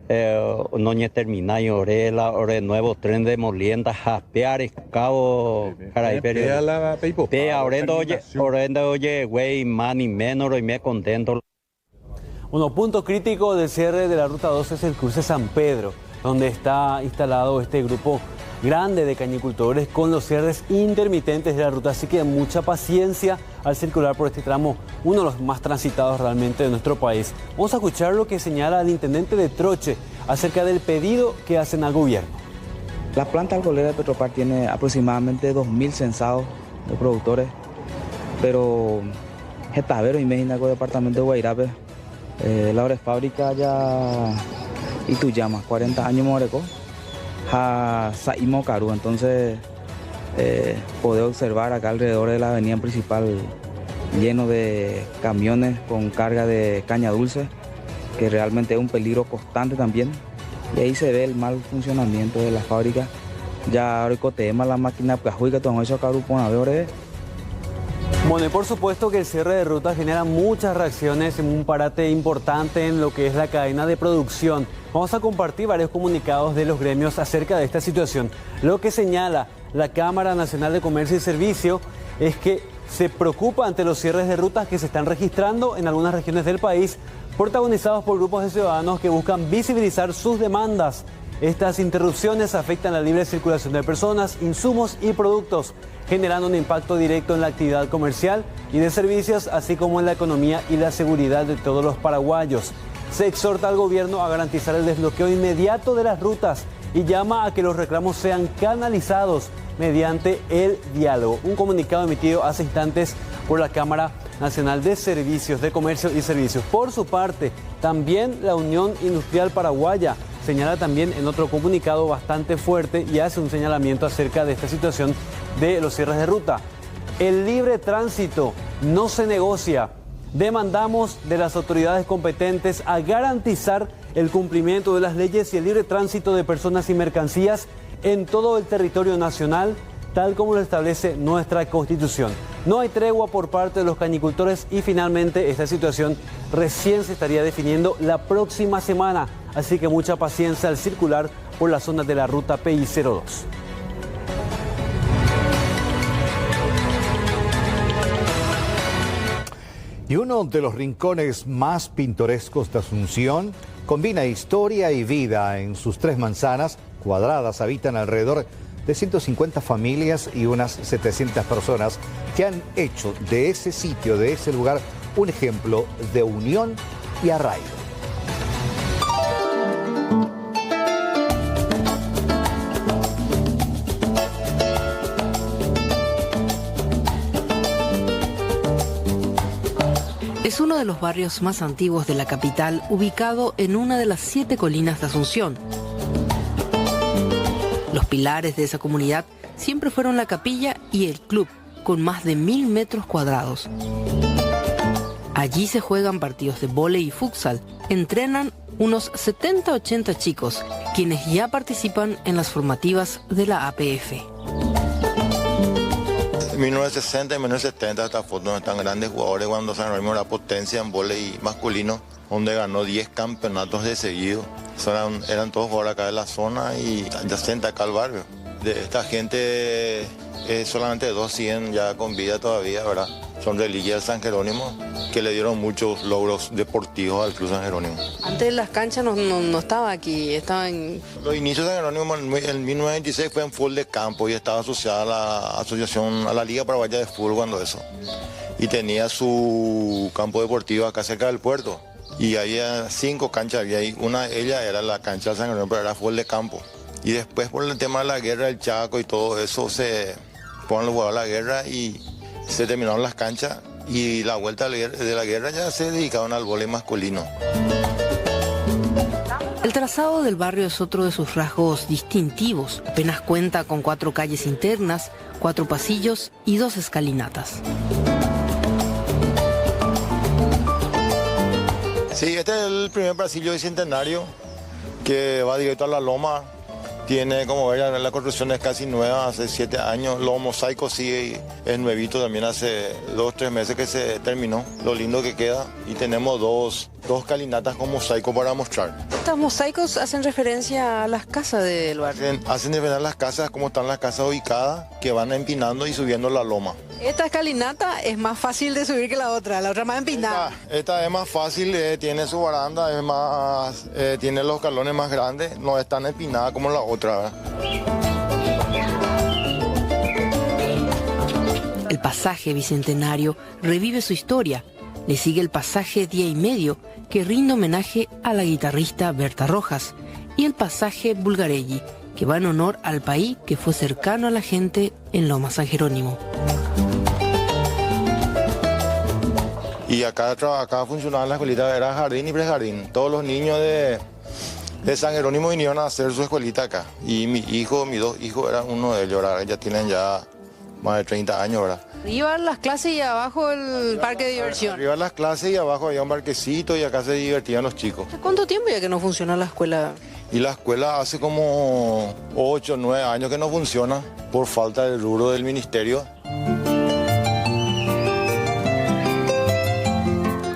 no ñe termina y ore nuevo tren de Molienda jaspear cabo caray pero pea orendo oye güey mani menor y me contento. Bueno, punto crítico del cierre de la Ruta 2 es el cruce San Pedro, donde está instalado este grupo grande de cañicultores con los cierres intermitentes de la ruta. Así que mucha paciencia al circular por este tramo, uno de los más transitados realmente de nuestro país. Vamos a escuchar lo que señala el intendente de Troche acerca del pedido que hacen al gobierno. La planta alcoholera de Petropar tiene aproximadamente 2.000 censados de productores, pero Getavero y México, el departamento de Guairape, la hora de fábrica ya y tú llamas 40 años moreco a Saimo Caru, entonces podés observar acá alrededor de la avenida principal lleno de camiones con carga de caña dulce, que realmente es un peligro constante también, y ahí se ve el mal funcionamiento de la fábrica. Ya ahorita tema la máquina cajuica todo eso Caru pone a ver. Bueno, y por supuesto que el cierre de ruta genera muchas reacciones, un parate importante en lo que es la cadena de producción. Vamos a compartir varios comunicados de los gremios acerca de esta situación. Lo que señala la Cámara Nacional de Comercio y Servicio es que se preocupa ante los cierres de rutas que se están registrando en algunas regiones del país, protagonizados por grupos de ciudadanos que buscan visibilizar sus demandas. Estas interrupciones afectan la libre circulación de personas, insumos y productos, generando un impacto directo en la actividad comercial y de servicios, así como en la economía y la seguridad de todos los paraguayos. Se exhorta al gobierno a garantizar el desbloqueo inmediato de las rutas y llama a que los reclamos sean canalizados mediante el diálogo. Un comunicado emitido hace instantes por la Cámara Nacional de Servicios, de Comercio y Servicios. Por su parte, también la Unión Industrial Paraguaya señala también en otro comunicado bastante fuerte y hace un señalamiento acerca de esta situación de los cierres de ruta. El libre tránsito no se negocia. Demandamos de las autoridades competentes a garantizar el cumplimiento de las leyes y el libre tránsito de personas y mercancías en todo el territorio nacional, tal como lo establece nuestra Constitución. No hay tregua por parte de los cañicultores y finalmente esta situación recién se estaría definiendo la próxima semana, así que mucha paciencia al circular por la zona de la ruta PI02. Y uno de los rincones más pintorescos de Asunción combina historia y vida. En sus 3 manzanas cuadradas habitan alrededor de 150 familias y unas 700 personas que han hecho de ese sitio, de ese lugar, un ejemplo de unión y arraigo. Es uno de los barrios más antiguos de la capital, ubicado en una de las 7 colinas de Asunción. Los pilares de esa comunidad siempre fueron la capilla y el club, con más de 1000 metros cuadrados. Allí se juegan partidos de vóley y futsal. Entrenan unos 70-80 chicos, quienes ya participan en las formativas de la APF. En 1960 y 1970 estas fotos están grandes jugadores cuando San Jerónimo era potencia en vóley masculino, donde ganó 10 campeonatos de seguido. Eran todos jugadores acá de la zona y adyacente acá al barrio. De esta gente solamente 2 siguen ya con vida todavía, ¿verdad? Son reliquias del San Jerónimo que le dieron muchos logros deportivos al Club San Jerónimo. Antes las canchas no estaba aquí, estaba en... Los inicios de San Jerónimo en 1926 fue en fútbol de campo y estaba asociada a la asociación, a la Liga Paraguaya de Fútbol cuando eso. Y tenía su campo deportivo acá cerca del puerto. Y había 5 canchas, había ahí. Una de ellas era la cancha de San Jerónimo, pero era fútbol de campo. Y después por el tema de la guerra del Chaco y todo eso, se ponen los jugadores a la guerra y se terminaron las canchas. Y la vuelta de la guerra ya se dedicaron al vóley masculino. El trazado del barrio es otro de sus rasgos distintivos. Apenas cuenta con 4 calles internas, 4 pasillos y 2 escalinatas. Sí, este es el primer pasillo bicentenario que va directo a la loma. Tiene, como ven, la construcción es casi nueva, hace 7 años. Los mosaicos sí es nuevito, también hace 2-3 meses que se terminó. Lo lindo que queda. Y tenemos dos calinatas con mosaico para mostrar. Estos mosaicos hacen referencia a las casas del barrio. Hacen referencia a las casas, como están las casas ubicadas, que van empinando y subiendo la loma. Esta escalinata es más fácil de subir que la otra más empinada. Esta es más fácil, tiene su baranda, es más, tiene los escalones más grandes, no es tan empinada como la otra, ¿verdad? El pasaje bicentenario revive su historia. Le sigue el pasaje Día y Medio, que rinde homenaje a la guitarrista Berta Rojas, y el pasaje Bulgarelli, que va en honor al país que fue cercano a la gente en Loma San Jerónimo. Y acá funcionaba la escuelita, era jardín y prejardín. Todos los niños de San Jerónimo vinieron a hacer su escuelita acá. Y mis 2 hijos eran uno de ellos, ¿verdad? Ya tienen ya más de 30 años, ¿verdad? Arriba las clases y abajo el parque de diversión. Arriba las clases y abajo había un parquecito y acá se divertían los chicos. ¿Cuánto tiempo ya que no funciona la escuela? Y la escuela hace como 8 o 9 años que no funciona por falta de rubro del ministerio.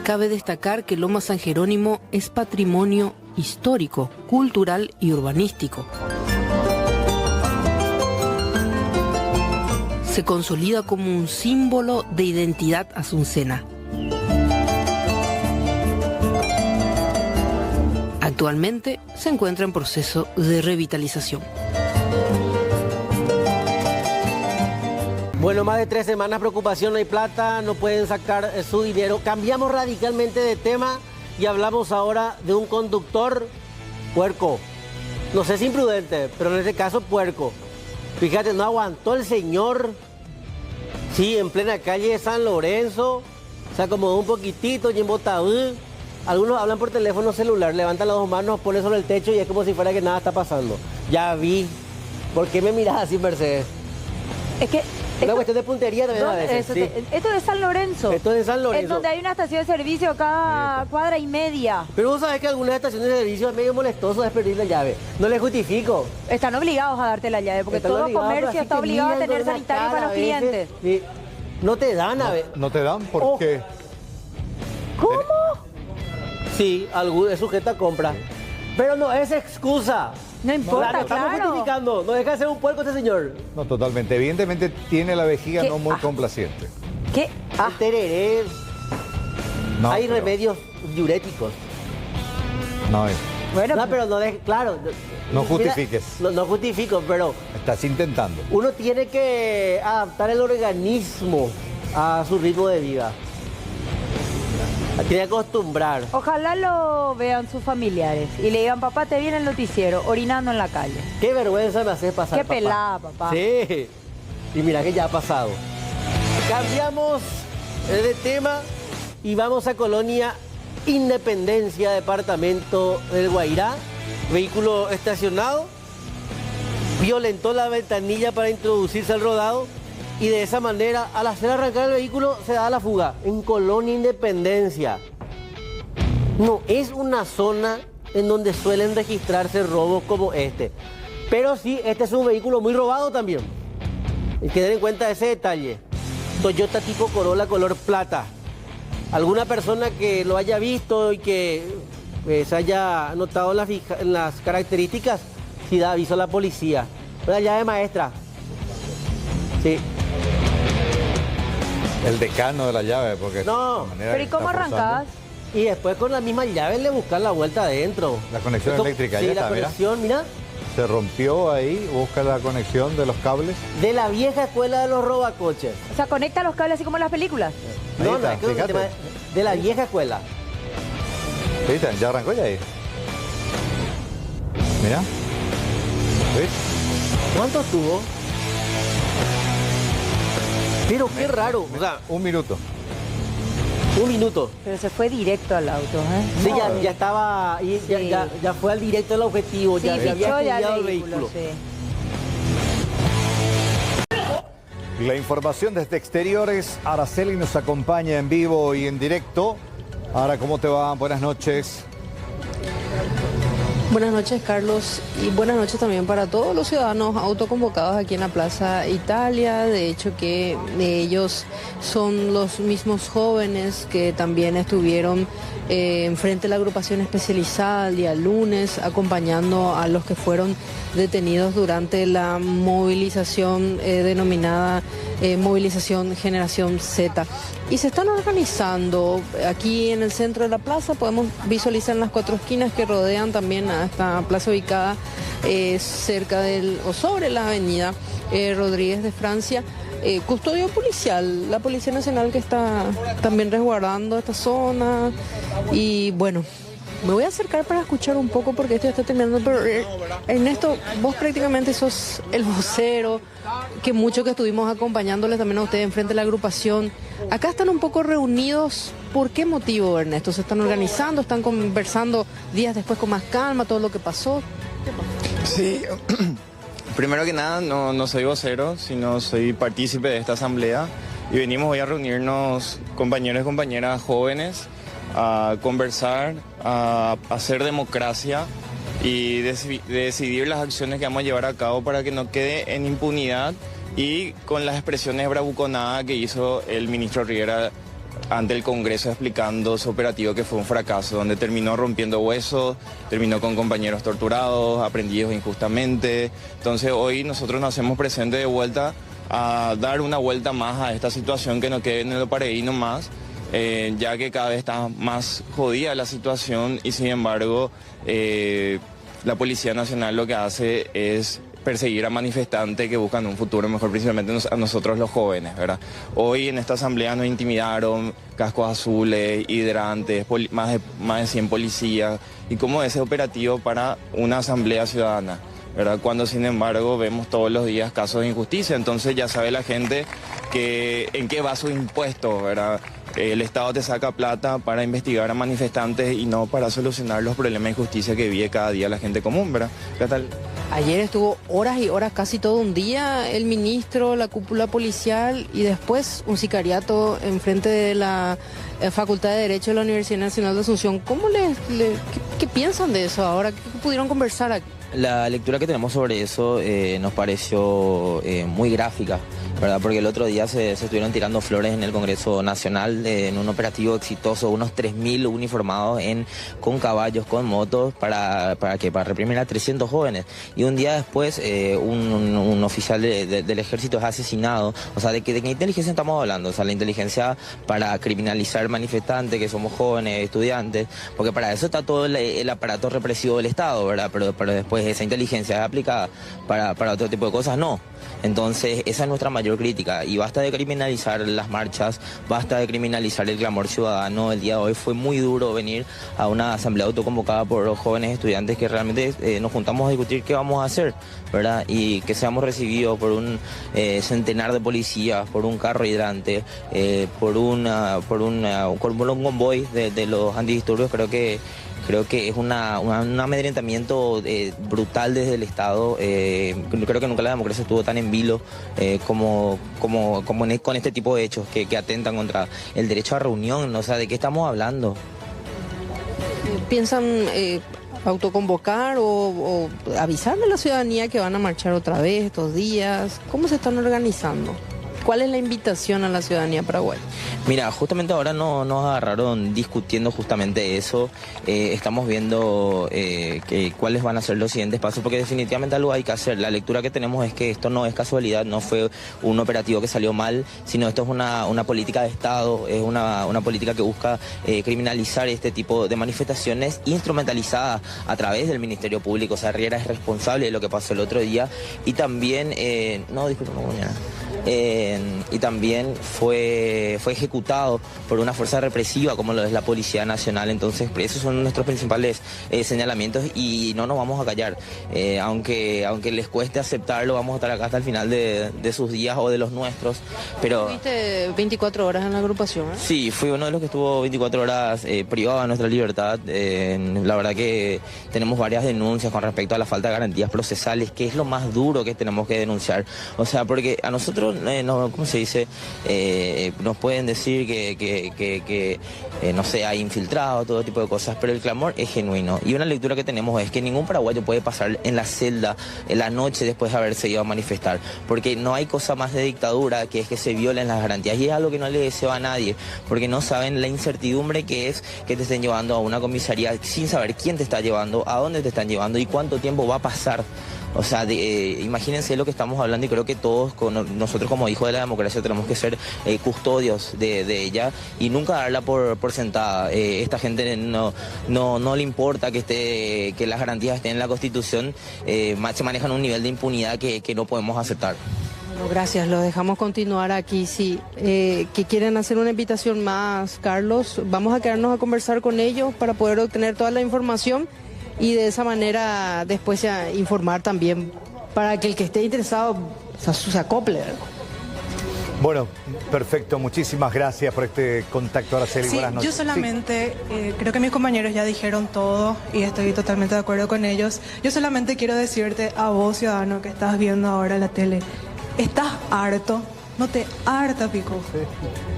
Cabe destacar que Loma San Jerónimo es patrimonio histórico, cultural y urbanístico. se consolida como un símbolo de identidad asuncena. Actualmente se encuentra en proceso de revitalización. Bueno, más de 3 semanas, preocupación, no hay plata, no pueden sacar su dinero. Cambiamos radicalmente de tema y hablamos ahora de un conductor puerco. No sé si imprudente, pero en este caso puerco. Fíjate, no aguantó el señor, sí, en plena calle de San Lorenzo, se acomodó un poquitito y en Botabú. Algunos hablan por teléfono celular, levantan las 2 manos, pone sobre el techo y es como si fuera que nada está pasando. Ya vi. ¿Por qué me miras así, Mercedes? Es que... Una cuestión de puntería también a veces. Sí. Esto es San Lorenzo. Esto es San Lorenzo. En donde hay una estación de servicio cada cuadra y media. Pero vos sabés que algunas estaciones de servicio es medio molestoso despedir la llave. No les justifico. Están obligados a darte la llave, porque todo comercio está obligado a tener sanitario para los clientes. Sí. No te dan a ver. ¿No te dan? ¿Por qué? ¿Cómo? Sí, es sujeta a compra. Pero no es excusa. No importa, claro. Estamos justificando. No deja de ser un puerco este señor. No, totalmente. Evidentemente tiene la vejiga no muy complaciente. ¿Qué? Tereré. No, hay remedios diuréticos. No es. Bueno, no, pero no claro. No justifiques. No justifico, pero... Estás intentando. Uno tiene que adaptar el organismo a su ritmo de vida. Tiene que acostumbrar. Ojalá lo vean sus familiares y le digan, papá, te viene el noticiero, orinando en la calle. Qué vergüenza me haces pasar, Qué pelada, papá. Sí. Y mira que ya ha pasado. Cambiamos de tema y vamos a Colonia Independencia, departamento del Guairá. Vehículo estacionado. Violentó la ventanilla para introducirse al rodado. Y de esa manera, al hacer arrancar el vehículo, se da la fuga en Colonia Independencia. No es una zona en donde suelen registrarse robos como este. Pero sí, este es un vehículo muy robado también. Hay que tener en cuenta ese detalle. Toyota tipo Corolla color plata. Alguna persona que lo haya visto y que se haya notado en las características, sí da aviso a la policía. La llave maestra. Sí. El decano de la llave, porque... No, pero ¿y cómo arrancás? Y después con la misma llave le buscas la vuelta adentro. La conexión eléctrica, sí, ya está, la conexión, mira. Se rompió ahí, busca la conexión de los cables. De la vieja escuela de los robacoches. O sea, conecta los cables así como en las películas. No, no, es que de la vieja escuela. ¿Viste? Ya arrancó ya ahí. Mira. ¿Ves? ¿Cuánto estuvo? Pero qué raro. O sea, un minuto. Un minuto. Pero se fue directo al auto, ¿eh? Sí, ya estaba, ya fue al directo del objetivo, sí, ya había estudiado el vehículo. Sí. La información desde exteriores, Araceli nos acompaña en vivo y en directo. Ahora, ¿cómo te va? Buenas noches. Buenas noches, Carlos, y buenas noches también para todos los ciudadanos autoconvocados aquí en la Plaza Italia. De hecho, que ellos son los mismos jóvenes que también estuvieron enfrente de la agrupación especializada el día lunes, acompañando a los que fueron detenidos durante la movilización denominada Movilización Generación Z. Y se están organizando aquí en el centro de la plaza. Podemos visualizar las 4 esquinas que rodean también a esta plaza ubicada cerca o sobre la avenida Rodríguez de Francia. Custodio policial, la Policía Nacional que está también resguardando esta zona. Y bueno, me voy a acercar para escuchar un poco porque esto ya está terminando, pero Ernesto, vos prácticamente sos el vocero, que mucho que estuvimos acompañándoles también a ustedes enfrente de la agrupación. Acá están un poco reunidos, ¿por qué motivo, Ernesto? ¿Se están organizando, están conversando días después con más calma todo lo que pasó? Sí, primero que nada no soy vocero, sino soy partícipe de esta asamblea y venimos hoy a reunirnos compañeros y compañeras jóvenes a conversar, a hacer democracia y decidir las acciones que vamos a llevar a cabo para que no quede en impunidad y con las expresiones bravuconadas que hizo el ministro Riera ante el Congreso explicando su operativo que fue un fracaso, donde terminó rompiendo huesos, terminó con compañeros torturados, aprendidos injustamente. Entonces hoy nosotros nos hacemos presentes de vuelta a dar una vuelta más a esta situación, que no quede en el paredino más, ya que cada vez está más jodida la situación y sin embargo la Policía Nacional lo que hace es perseguir a manifestantes que buscan un futuro mejor, principalmente a nosotros los jóvenes, ¿verdad? Hoy en esta asamblea nos intimidaron, cascos azules, hidrantes, más de 100 policías, y cómo ese operativo para una asamblea ciudadana, ¿verdad? Cuando sin embargo vemos todos los días casos de injusticia, entonces ya sabe la gente que en qué va su impuesto, ¿verdad? El Estado te saca plata para investigar a manifestantes y no para solucionar los problemas de injusticia que vive cada día la gente común, ¿verdad? ¿Qué tal? Ayer estuvo horas y horas, casi todo un día, el ministro, la cúpula policial y después un sicariato enfrente de la Facultad de Derecho de la Universidad Nacional de Asunción. ¿Cómo qué piensan de eso ahora? ¿Qué pudieron conversar aquí? La lectura que tenemos sobre eso nos pareció muy gráfica, ¿verdad? Porque el otro día se estuvieron tirando flores en el Congreso Nacional en un operativo exitoso, unos 3.000 uniformados con caballos, con motos, para reprimir a 300 jóvenes. Y un día después un oficial del ejército es asesinado. O sea, ¿de qué inteligencia estamos hablando? O sea, la inteligencia para criminalizar manifestantes, que somos jóvenes, estudiantes, porque para eso está todo el aparato represivo del Estado, ¿verdad? Pero después esa inteligencia es aplicada para otro tipo de cosas, no. Entonces esa es nuestra mayor crítica y basta de criminalizar las marchas, basta de criminalizar el clamor ciudadano. El día de hoy fue muy duro venir a una asamblea autoconvocada por los jóvenes estudiantes que realmente nos juntamos a discutir qué vamos a hacer, ¿verdad? Y que seamos recibidos por un centenar de policías, por un carro hidrante, por un convoy de los antidisturbios. Creo que es un amedrentamiento brutal desde el Estado. Creo que nunca la democracia estuvo tan en vilo con este tipo de hechos que atentan contra el derecho a reunión. O sea, ¿de qué estamos hablando? ¿Piensan autoconvocar o avisarle a la ciudadanía que van a marchar otra vez estos días? ¿Cómo se están organizando? ¿Cuál es la invitación a la ciudadanía paraguaya? Mira, justamente ahora nos agarraron discutiendo justamente eso. Estamos viendo cuáles van a ser los siguientes pasos, porque definitivamente algo hay que hacer. La lectura que tenemos es que esto no es casualidad, no fue un operativo que salió mal, sino esto es una política de Estado, es una política que busca criminalizar este tipo de manifestaciones instrumentalizadas a través del Ministerio Público. O sea, Riera es responsable de lo que pasó el otro día y también, y también fue ejecutado por una fuerza represiva como lo es la Policía Nacional. Entonces esos son nuestros principales señalamientos y no nos vamos a callar. Aunque les cueste aceptarlo, vamos a estar acá hasta el final de sus días o de los nuestros. Pero ¿estuviste 24 horas en la agrupación? Sí, fui uno de los que estuvo 24 horas privado de nuestra libertad. La verdad que tenemos varias denuncias con respecto a la falta de garantías procesales, que es lo más duro que tenemos que denunciar. O sea, porque a nosotros ¿cómo se dice? Nos pueden decir que no sé, hay infiltrado, todo tipo de cosas, pero el clamor es genuino. Y una lectura que tenemos es que ningún paraguayo puede pasar en la celda en la noche después de haberse ido a manifestar, porque no hay cosa más de dictadura que es que se violen las garantías, y es algo que no le deseo a nadie, porque no saben la incertidumbre que es que te estén llevando a una comisaría sin saber quién te está llevando, a dónde te están llevando y cuánto tiempo va a pasar. O sea, imagínense lo que estamos hablando, y creo que todos, nosotros como hijos de la democracia, tenemos que ser custodios de ella y nunca darla por sentada. Esta gente no le importa que las garantías estén en la Constitución, se manejan un nivel de impunidad que no podemos aceptar. Bueno, gracias, lo dejamos continuar aquí. Sí, que quieren hacer una invitación más, Carlos, vamos a quedarnos a conversar con ellos para poder obtener toda la información y de esa manera después ya informar también para que el que esté interesado se acople. Bueno, perfecto, muchísimas gracias por este contacto, Araceli. Sí, buenas noches. yo solamente, creo que mis compañeros ya dijeron todo y estoy totalmente de acuerdo con ellos. Yo solamente quiero decirte a vos, ciudadano, que estás viendo ahora la tele, ¿estás harto? ¿No te harta, Pico?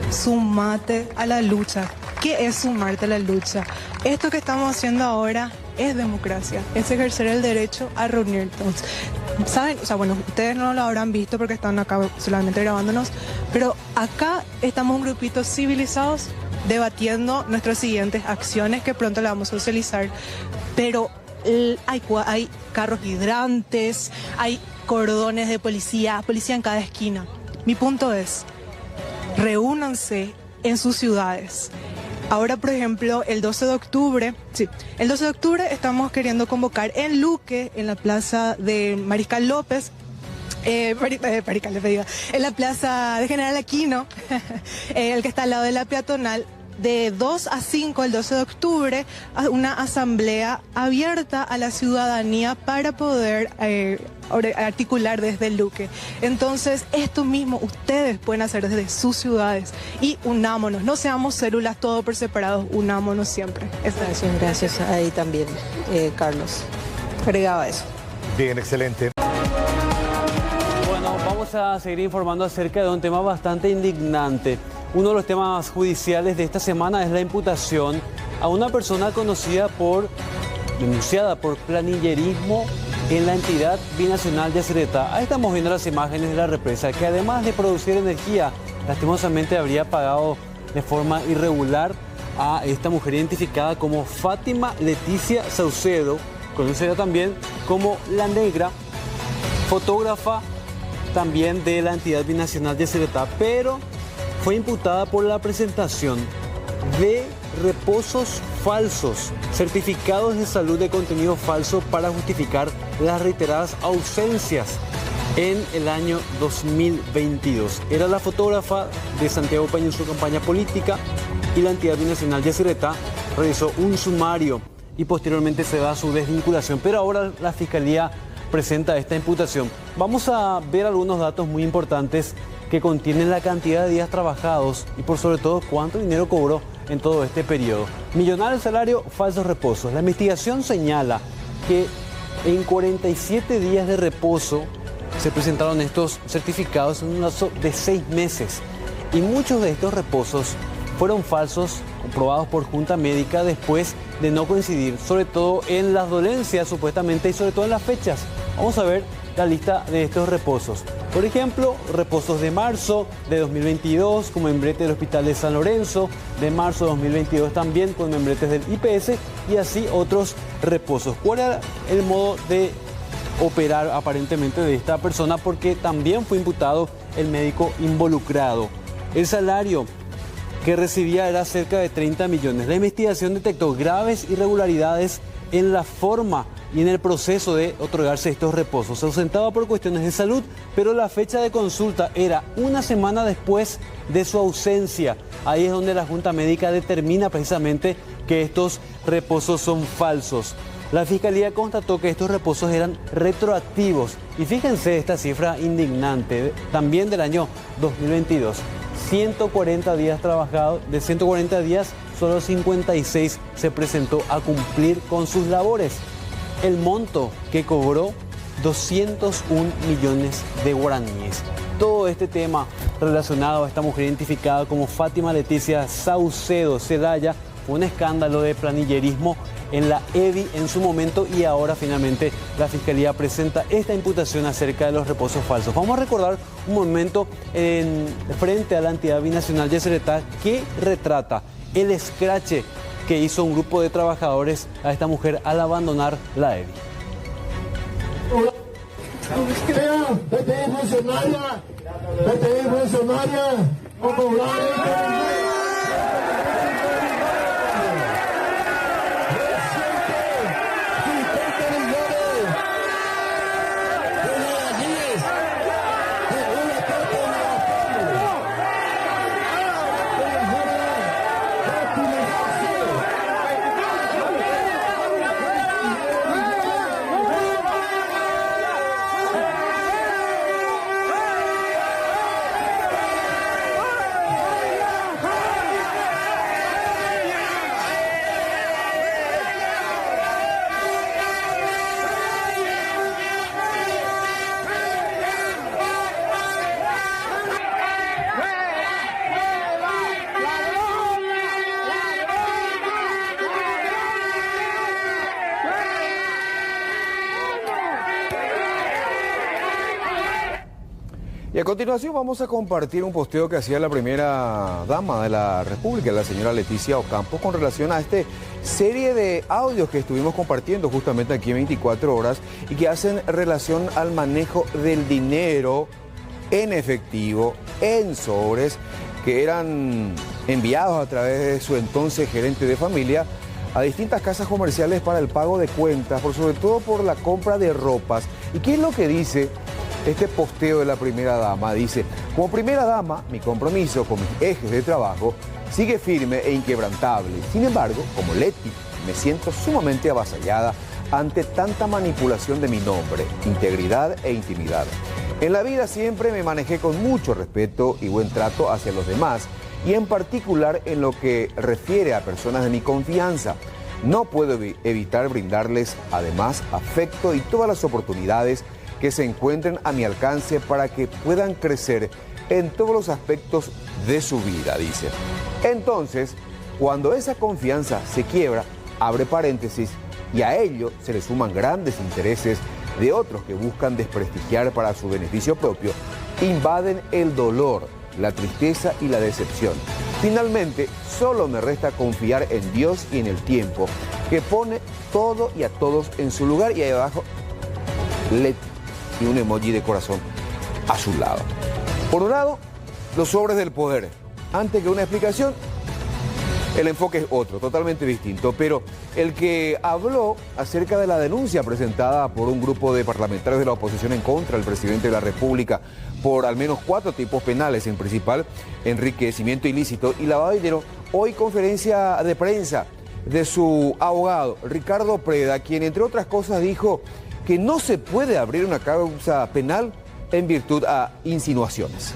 Sumate a la lucha. ¿Qué es sumarte a la lucha? Esto que estamos haciendo ahora es democracia, es ejercer el derecho a reunirnos. ¿Saben? O sea, bueno, ustedes no lo habrán visto porque están acá solamente grabándonos, pero acá estamos un grupito civilizados debatiendo nuestras siguientes acciones que pronto le vamos a socializar, pero hay carros hidrantes, hay cordones de policía en cada esquina. Mi punto es, reúnanse en sus ciudades. Ahora, por ejemplo, el 12 de octubre estamos queriendo convocar en Luque, en la plaza de Mariscal López, en la plaza de General Aquino, el que está al lado de la peatonal, de 2 a 5 el 12 de octubre, una asamblea abierta a la ciudadanía para poder articular desde el Luque. Entonces, esto mismo ustedes pueden hacer desde sus ciudades y unámonos, no seamos células todos por separados, unámonos siempre. Gracias ahí también, Carlos. Agregaba eso. Bien, excelente. Bueno, vamos a seguir informando acerca de un tema bastante indignante. Uno de los temas judiciales de esta semana es la imputación a una persona denunciada por planillerismo en la entidad binacional de Yacyretá. Ahí estamos viendo las imágenes de la represa, que además de producir energía, lastimosamente habría pagado de forma irregular a esta mujer identificada como Fátima Leticia Saucedo, conocida también como La Negra, fotógrafa también de la entidad binacional de Yacyretá, pero fue imputada por la presentación de reposos falsos, certificados de salud de contenido falso para justificar las reiteradas ausencias en el año 2022. Era la fotógrafa de Santiago Peña en su campaña política y la entidad binacional de Yacyretá realizó un sumario y posteriormente se da su desvinculación, pero ahora la Fiscalía presenta esta imputación. Vamos a ver algunos datos muy importantes que contienen la cantidad de días trabajados y por sobre todo cuánto dinero cobró en todo este periodo. Millonario el salario, falsos reposos. La investigación señala que en 47 días de reposo se presentaron estos certificados en un lapso de 6 meses y muchos de estos reposos fueron falsos, comprobados por junta médica después de no coincidir, sobre todo en las dolencias supuestamente y sobre todo en las fechas. Vamos a ver la lista de estos reposos. Por ejemplo, reposos de marzo de 2022 con membrete del Hospital de San Lorenzo, de marzo de 2022 también con membretes del IPS y así otros reposos. ¿Cuál era el modo de operar aparentemente de esta persona? Porque también fue imputado el médico involucrado. El salario que recibía era cerca de 30 millones. La investigación detectó graves irregularidades en la forma y en el proceso de otorgarse estos reposos. Se ausentaba por cuestiones de salud, pero la fecha de consulta era una semana después de su ausencia. Ahí es donde la Junta Médica determina precisamente que estos reposos son falsos. La Fiscalía constató que estos reposos eran retroactivos. Y fíjense esta cifra indignante, también del año 2022. 140 días trabajados, de 140 días, solo 56 se presentó a cumplir con sus labores. El monto que cobró, 201 millones de guaraníes. Todo este tema relacionado a esta mujer identificada como Fátima Leticia Saucedo Zelaya fue un escándalo de planillerismo en la EBI en su momento y ahora finalmente la Fiscalía presenta esta imputación acerca de los reposos falsos. Vamos a recordar un momento frente a la entidad binacional de Yacyretá que retrata el escrache que hizo un grupo de trabajadores a esta mujer al abandonar la EBI. Y a continuación vamos a compartir un posteo que hacía la primera dama de la República, la señora Leticia Ocampo, con relación a esta serie de audios que estuvimos compartiendo justamente aquí en 24 horas y que hacen relación al manejo del dinero en efectivo, en sobres, que eran enviados a través de su entonces gerente de familia a distintas casas comerciales para el pago de cuentas, por sobre todo por la compra de ropas. ¿Y qué es lo que dice este posteo de la primera dama? Dice: como primera dama, mi compromiso con mis ejes de trabajo sigue firme e inquebrantable. Sin embargo, como Leti, me siento sumamente avasallada ante tanta manipulación de mi nombre, integridad e intimidad. En la vida siempre me manejé con mucho respeto y buen trato hacia los demás, y en particular en lo que refiere a personas de mi confianza. No puedo evitar brindarles además afecto y todas las oportunidades que se encuentren a mi alcance para que puedan crecer en todos los aspectos de su vida, dice. Entonces, cuando esa confianza se quiebra, abre paréntesis, y a ello se le suman grandes intereses de otros que buscan desprestigiar para su beneficio propio, invaden el dolor, la tristeza y la decepción. Finalmente, solo me resta confiar en Dios y en el tiempo, que pone todo y a todos en su lugar. Y ahí abajo, Leti, y un emoji de corazón a su lado. Por un lado, los sobres del poder. Antes que una explicación, el enfoque es otro, totalmente distinto. Pero el que habló acerca de la denuncia presentada por un grupo de parlamentarios de la oposición en contra del presidente de la República por al menos 4 tipos penales, en principal enriquecimiento ilícito y lavado de dinero, hoy conferencia de prensa de su abogado, Ricardo Preda, quien entre otras cosas dijo que no se puede abrir una causa penal en virtud a insinuaciones.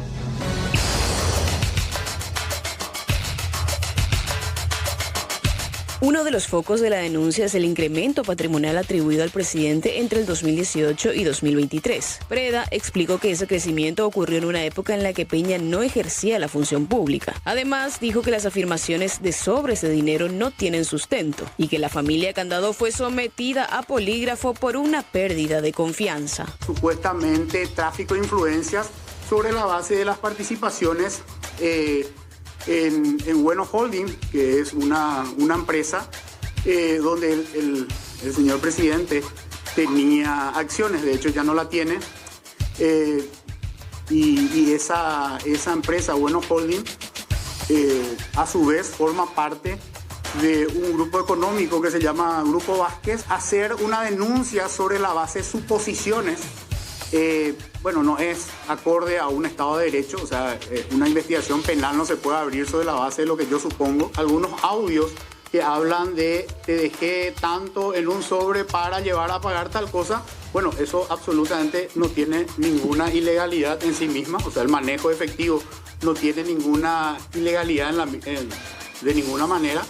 Uno de los focos de la denuncia es el incremento patrimonial atribuido al presidente entre el 2018 y 2023. Preda explicó que ese crecimiento ocurrió en una época en la que Peña no ejercía la función pública. Además, dijo que las afirmaciones de sobres de dinero no tienen sustento y que la familia Candado fue sometida a polígrafo por una pérdida de confianza. Supuestamente tráfico de influencias sobre la base de las participaciones en Bueno Holding, que es una empresa donde el señor presidente tenía acciones, de hecho ya no la tiene, y esa empresa, Bueno Holding, a su vez forma parte de un grupo económico que se llama Grupo Vázquez. Hacer una denuncia sobre la base de suposiciones, bueno, no es acorde a un Estado de Derecho. O sea, una investigación penal no se puede abrir sobre la base de lo que yo supongo. Algunos audios que hablan de te dejé tanto en un sobre para llevar a pagar tal cosa. Bueno, eso absolutamente no tiene ninguna ilegalidad en sí misma. O sea, el manejo efectivo no tiene ninguna ilegalidad de ninguna manera.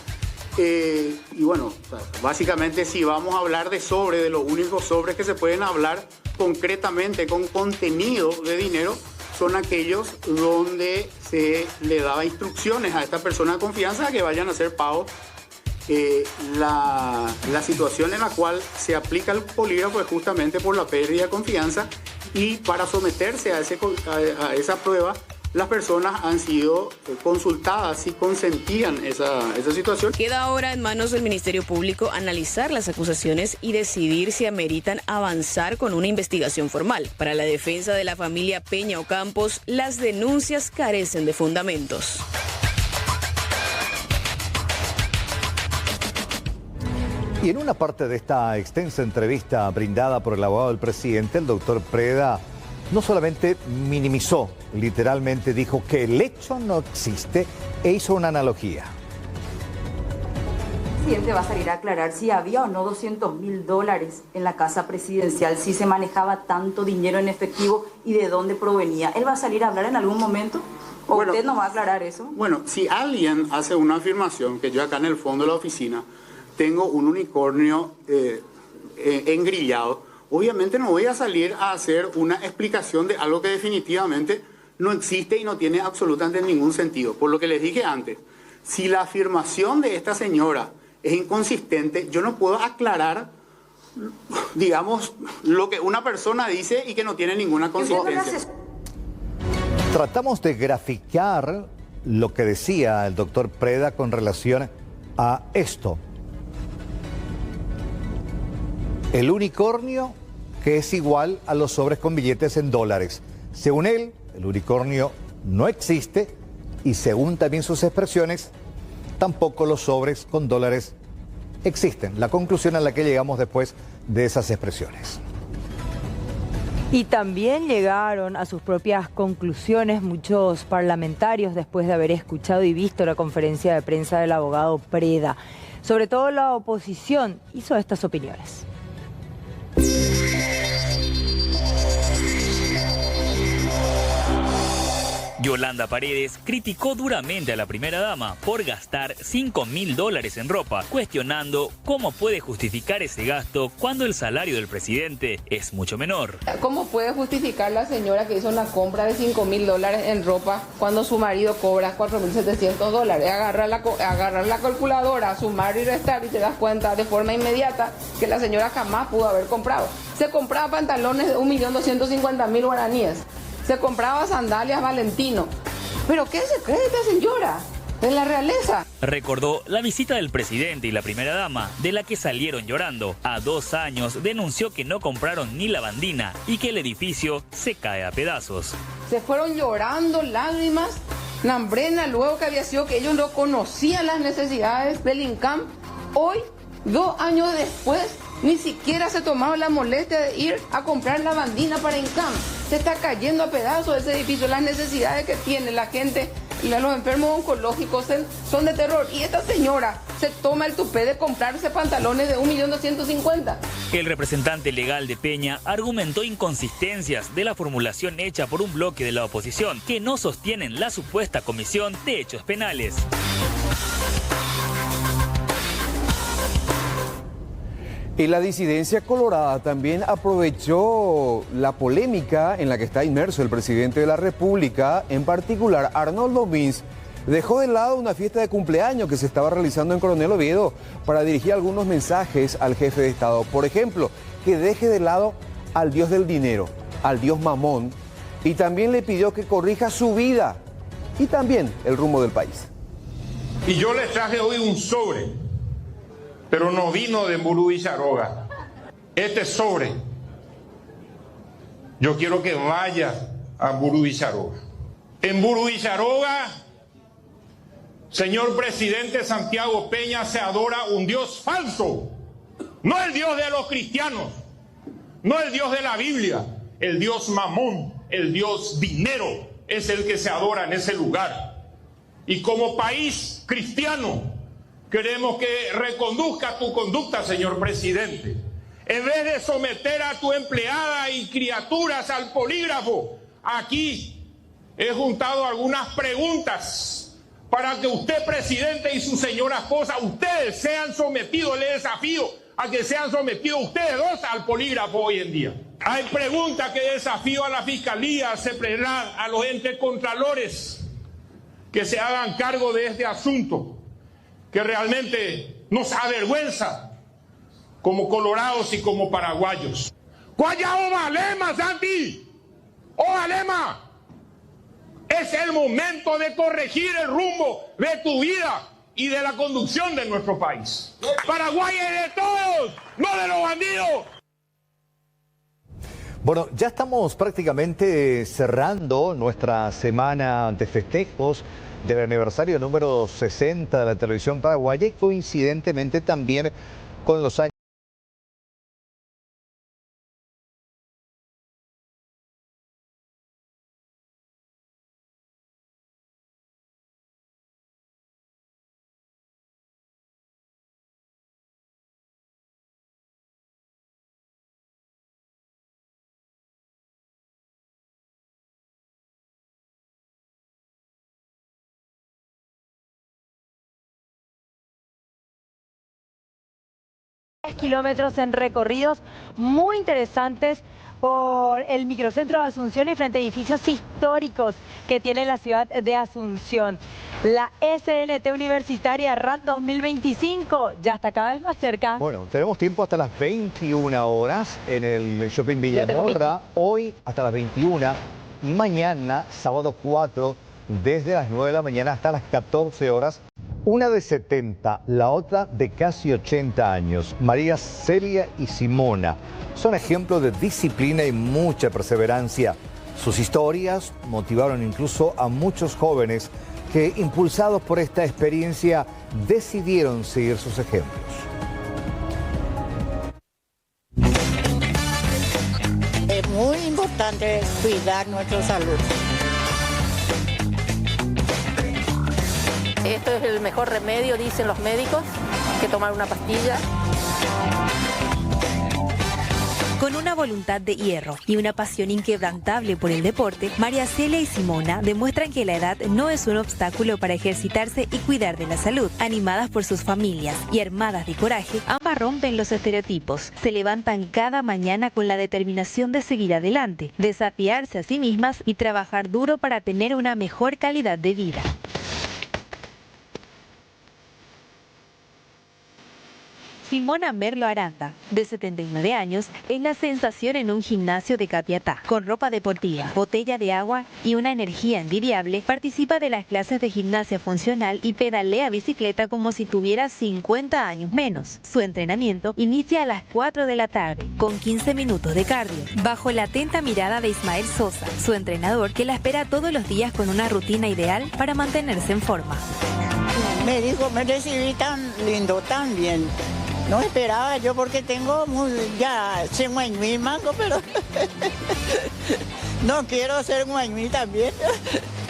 Y bueno, o sea, básicamente si vamos a hablar de sobre, de los únicos sobres que se pueden hablar concretamente con contenido de dinero, son aquellos donde se le daba instrucciones a esta persona de confianza a que vayan a hacer pagos. La situación en la cual se aplica el polígrafo es justamente por la pérdida de confianza, y para someterse a esa prueba las personas han sido consultadas si consentían esa situación. Queda ahora en manos del Ministerio Público analizar las acusaciones y decidir si ameritan avanzar con una investigación formal. Para la defensa de la familia Peña Ocampos, las denuncias carecen de fundamentos. Y en una parte de esta extensa entrevista brindada por el abogado del presidente, el doctor Preda no solamente minimizó, literalmente dijo que el hecho no existe e hizo una analogía. El presidente va a salir a aclarar si había o no $200.000 en la casa presidencial, si se manejaba tanto dinero en efectivo y de dónde provenía. ¿Él va a salir a hablar en algún momento? ¿O bueno, usted no va a aclarar eso? Bueno, si alguien hace una afirmación, que yo acá en el fondo de la oficina tengo un unicornio engrillado, obviamente no voy a salir a hacer una explicación de algo que definitivamente no existe y no tiene absolutamente ningún sentido. Por lo que les dije antes, si la afirmación de esta señora es inconsistente, yo no puedo aclarar, digamos, lo que una persona dice y que no tiene ninguna consistencia. Tratamos de graficar lo que decía el doctor Preda con relación a esto. El unicornio, que es igual a los sobres con billetes en dólares. Según él, el unicornio no existe y según también sus expresiones, tampoco los sobres con dólares existen. La conclusión a la que llegamos después de esas expresiones. Y también llegaron a sus propias conclusiones muchos parlamentarios después de haber escuchado y visto la conferencia de prensa del abogado Preda. Sobre todo la oposición hizo estas opiniones. Yolanda Paredes criticó duramente a la primera dama por gastar $5.000 en ropa, cuestionando cómo puede justificar ese gasto cuando el salario del presidente es mucho menor. ¿Cómo puede justificar la señora que hizo una compra de $5.000 en ropa cuando su marido cobra $4.700? Agarrar la calculadora, sumar y restar y te das cuenta de forma inmediata que la señora jamás pudo haber comprado. Se compraba pantalones de 1.250.000 guaraníes. Se compraba sandalias Valentino. ¿Pero qué se cree esta señora de la realeza? Recordó la visita del presidente y la primera dama, de la que salieron llorando. A 2 años denunció que no compraron ni lavandina y que el edificio se cae a pedazos. Se fueron llorando, lágrimas, Nambrena, luego que había sido que ellos no conocían las necesidades del INCAM. Hoy, 2 años después, ni siquiera se tomaron la molestia de ir a comprar lavandina para INCAM. Se está cayendo a pedazos ese edificio. Las necesidades que tiene la gente, los enfermos oncológicos son de terror. Y esta señora se toma el tupé de comprarse pantalones de 1.250.000. El representante legal de Peña argumentó inconsistencias de la formulación hecha por un bloque de la oposición que no sostienen la supuesta comisión de hechos penales. Y la disidencia colorada también aprovechó la polémica en la que está inmerso el presidente de la República. En particular, Arnoldo Mins dejó de lado una fiesta de cumpleaños que se estaba realizando en Coronel Oviedo para dirigir algunos mensajes al jefe de Estado. Por ejemplo, que deje de lado al dios del dinero, al dios Mamón, y también le pidió que corrija su vida y también el rumbo del país. Y yo les traje hoy un sobre, pero no vino de Mburú Villaroga. Este sobre, yo quiero que vaya a Mburú Villaroga. En Mburú Villaroga, señor presidente Santiago Peña, se adora un Dios falso. No el Dios de los cristianos, no el Dios de la Biblia, el Dios Mamón, el Dios dinero, es el que se adora en ese lugar. Y como país cristiano, queremos que reconduzca tu conducta, señor presidente. En vez de someter a tu empleada y criaturas al polígrafo, aquí he juntado algunas preguntas para que usted, presidente, y su señora esposa, ustedes sean sometidos, le desafío a que sean sometidos ustedes dos al polígrafo hoy en día. Hay preguntas que desafío a la Fiscalía, a los entes contralores, que se hagan cargo de este asunto, que realmente nos avergüenza como colorados y como paraguayos. ¡Cuaya Ovalema, Santi! ¡Ovalema! Es el momento de corregir el rumbo de tu vida y de la conducción de nuestro país. Paraguay es de todos, no de los bandidos. Bueno, ya estamos prácticamente cerrando nuestra semana de festejos del aniversario número 60 de la televisión paraguaya y coincidentemente también con los años. Kilómetros en recorridos muy interesantes por el microcentro de Asunción y frente a edificios históricos que tiene la ciudad de Asunción. La SNT Universitaria RAN 2025 ya está cada vez más cerca. Bueno, tenemos tiempo hasta las 21 horas en el Shopping Villanorra. Hoy hasta las 21, mañana, sábado 4, desde las 9 de la mañana hasta las 14 horas. Una de 70, la otra de casi 80 años. María Celia y Simona son ejemplos de disciplina y mucha perseverancia. Sus historias motivaron incluso a muchos jóvenes que, impulsados por esta experiencia, decidieron seguir sus ejemplos. Es muy importante cuidar nuestra salud. Esto es el mejor remedio, dicen los médicos, que tomar una pastilla. Con una voluntad de hierro y una pasión inquebrantable por el deporte, María Celia y Simona demuestran que la edad no es un obstáculo para ejercitarse y cuidar de la salud. Animadas por sus familias y armadas de coraje, ambas rompen los estereotipos. Se levantan cada mañana con la determinación de seguir adelante, desafiarse a sí mismas y trabajar duro para tener una mejor calidad de vida. Simona Merlo Aranda, de 79 años, es la sensación en un gimnasio de Capiatá. Con ropa deportiva, botella de agua y una energía envidiable, participa de las clases de gimnasia funcional y pedalea bicicleta como si tuviera 50 años menos. Su entrenamiento inicia a las 4 de la tarde, con 15 minutos de cardio, bajo la atenta mirada de Ismael Sosa, su entrenador, que la espera todos los días con una rutina ideal para mantenerse en forma. Me dijo, me recibí tan lindo, tan bien. No esperaba yo porque tengo ya ser guañuí mango, pero no quiero ser guañuí también.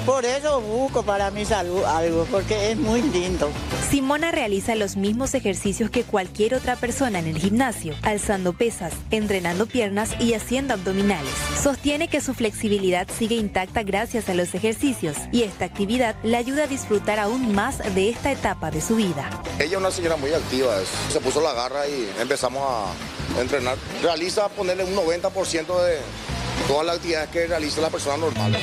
Por eso busco para mi salud algo, porque es muy lindo. Simona realiza los mismos ejercicios que cualquier otra persona en el gimnasio, alzando pesas, entrenando piernas y haciendo abdominales. Sostiene que su flexibilidad sigue intacta gracias a los ejercicios y esta actividad le ayuda a disfrutar aún más de esta etapa de su vida. Ella es una señora muy activa, se puso la garra y empezamos a entrenar. Realiza ponerle un 90% de todas las actividades que realiza la persona normal.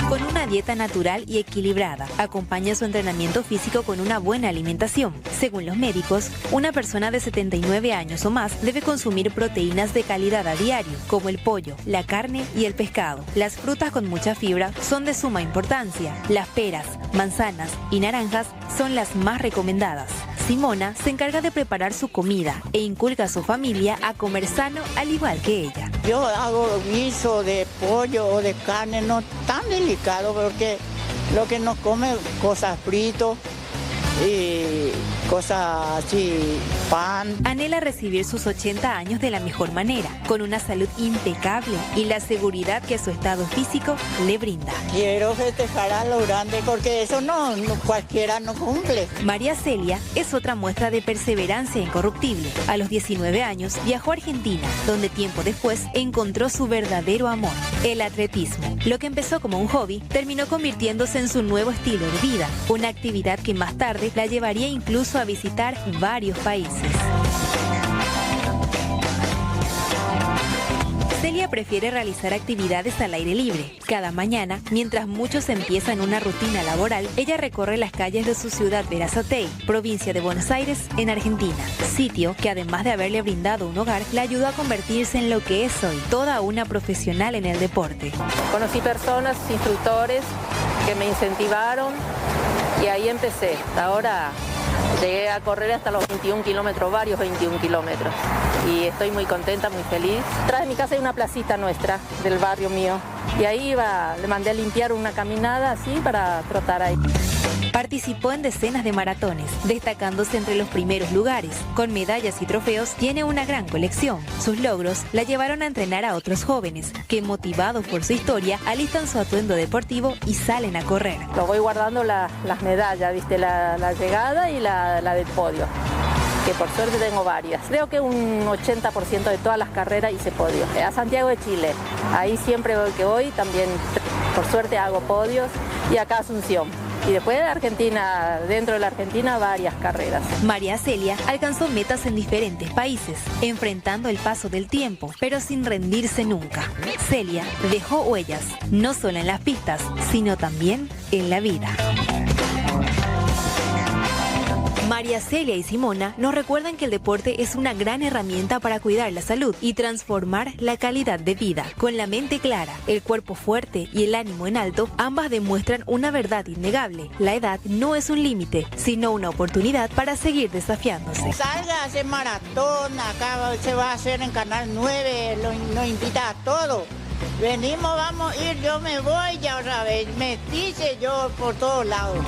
Con una dieta natural y equilibrada, acompaña su entrenamiento físico con una buena alimentación. Según los médicos, una persona de 79 años o más debe consumir proteínas de calidad a diario, como el pollo, la carne y el pescado. Las frutas con mucha fibra son de suma importancia. Las peras, manzanas y naranjas son las más recomendadas. Simona se encarga de preparar su comida e inculca a su familia a comer sano al igual que ella. Yo hago guiso de pollo o de carne, no tan delicado, porque lo que nos come cosas fritas y cosas así, pan. Anhela recibir sus 80 años de la mejor manera, con una salud impecable y la seguridad que su estado físico le brinda. Quiero festejar a lo grande porque eso no cualquiera no cumple. María Celia es otra muestra de perseverancia incorruptible. A los 19 años viajó a Argentina, donde tiempo después encontró su verdadero amor, el atletismo. Lo que empezó como un hobby terminó convirtiéndose en su nuevo estilo de vida, una actividad que más tarde la llevaría incluso a visitar varios países. Celia prefiere realizar actividades al aire libre. Cada mañana, mientras muchos empiezan una rutina laboral, ella recorre las calles de su ciudad Berazategui, provincia de Buenos Aires, en Argentina. Sitio que, además de haberle brindado un hogar, le ayudó a convertirse en lo que es hoy, toda una profesional en el deporte. Conocí personas, instructores que me incentivaron y ahí empecé. Ahora llegué a correr hasta los 21 kilómetros, varios 21 kilómetros. Y estoy muy contenta, muy feliz. Atrás de mi casa hay una placita nuestra, del barrio mío. Y ahí le mandé a limpiar una caminada así para trotar ahí. Participó en decenas de maratones, destacándose entre los primeros lugares. Con medallas y trofeos, tiene una gran colección. Sus logros la llevaron a entrenar a otros jóvenes, que motivados por su historia, alistan su atuendo deportivo y salen a correr. Lo voy guardando las medallas, ¿viste? La llegada y la del podio, que por suerte tengo varias. Creo que un 80% de todas las carreras hice podio. A Santiago de Chile, ahí siempre que voy, también por suerte hago podios, y acá a Asunción. Y después de Argentina, dentro de la Argentina, varias carreras. María Celia alcanzó metas en diferentes países, enfrentando el paso del tiempo, pero sin rendirse nunca. Celia dejó huellas, no solo en las pistas, sino también en la vida. María Celia y Simona nos recuerdan que el deporte es una gran herramienta para cuidar la salud y transformar la calidad de vida. Con la mente clara, el cuerpo fuerte y el ánimo en alto, ambas demuestran una verdad innegable. La edad no es un límite, sino una oportunidad para seguir desafiándose. Salga a hacer maratón, acá se va a hacer en Canal 9, lo invita a todos. venimos, vamos a ir, yo me voy ya otra vez. Me dice yo por todos lados.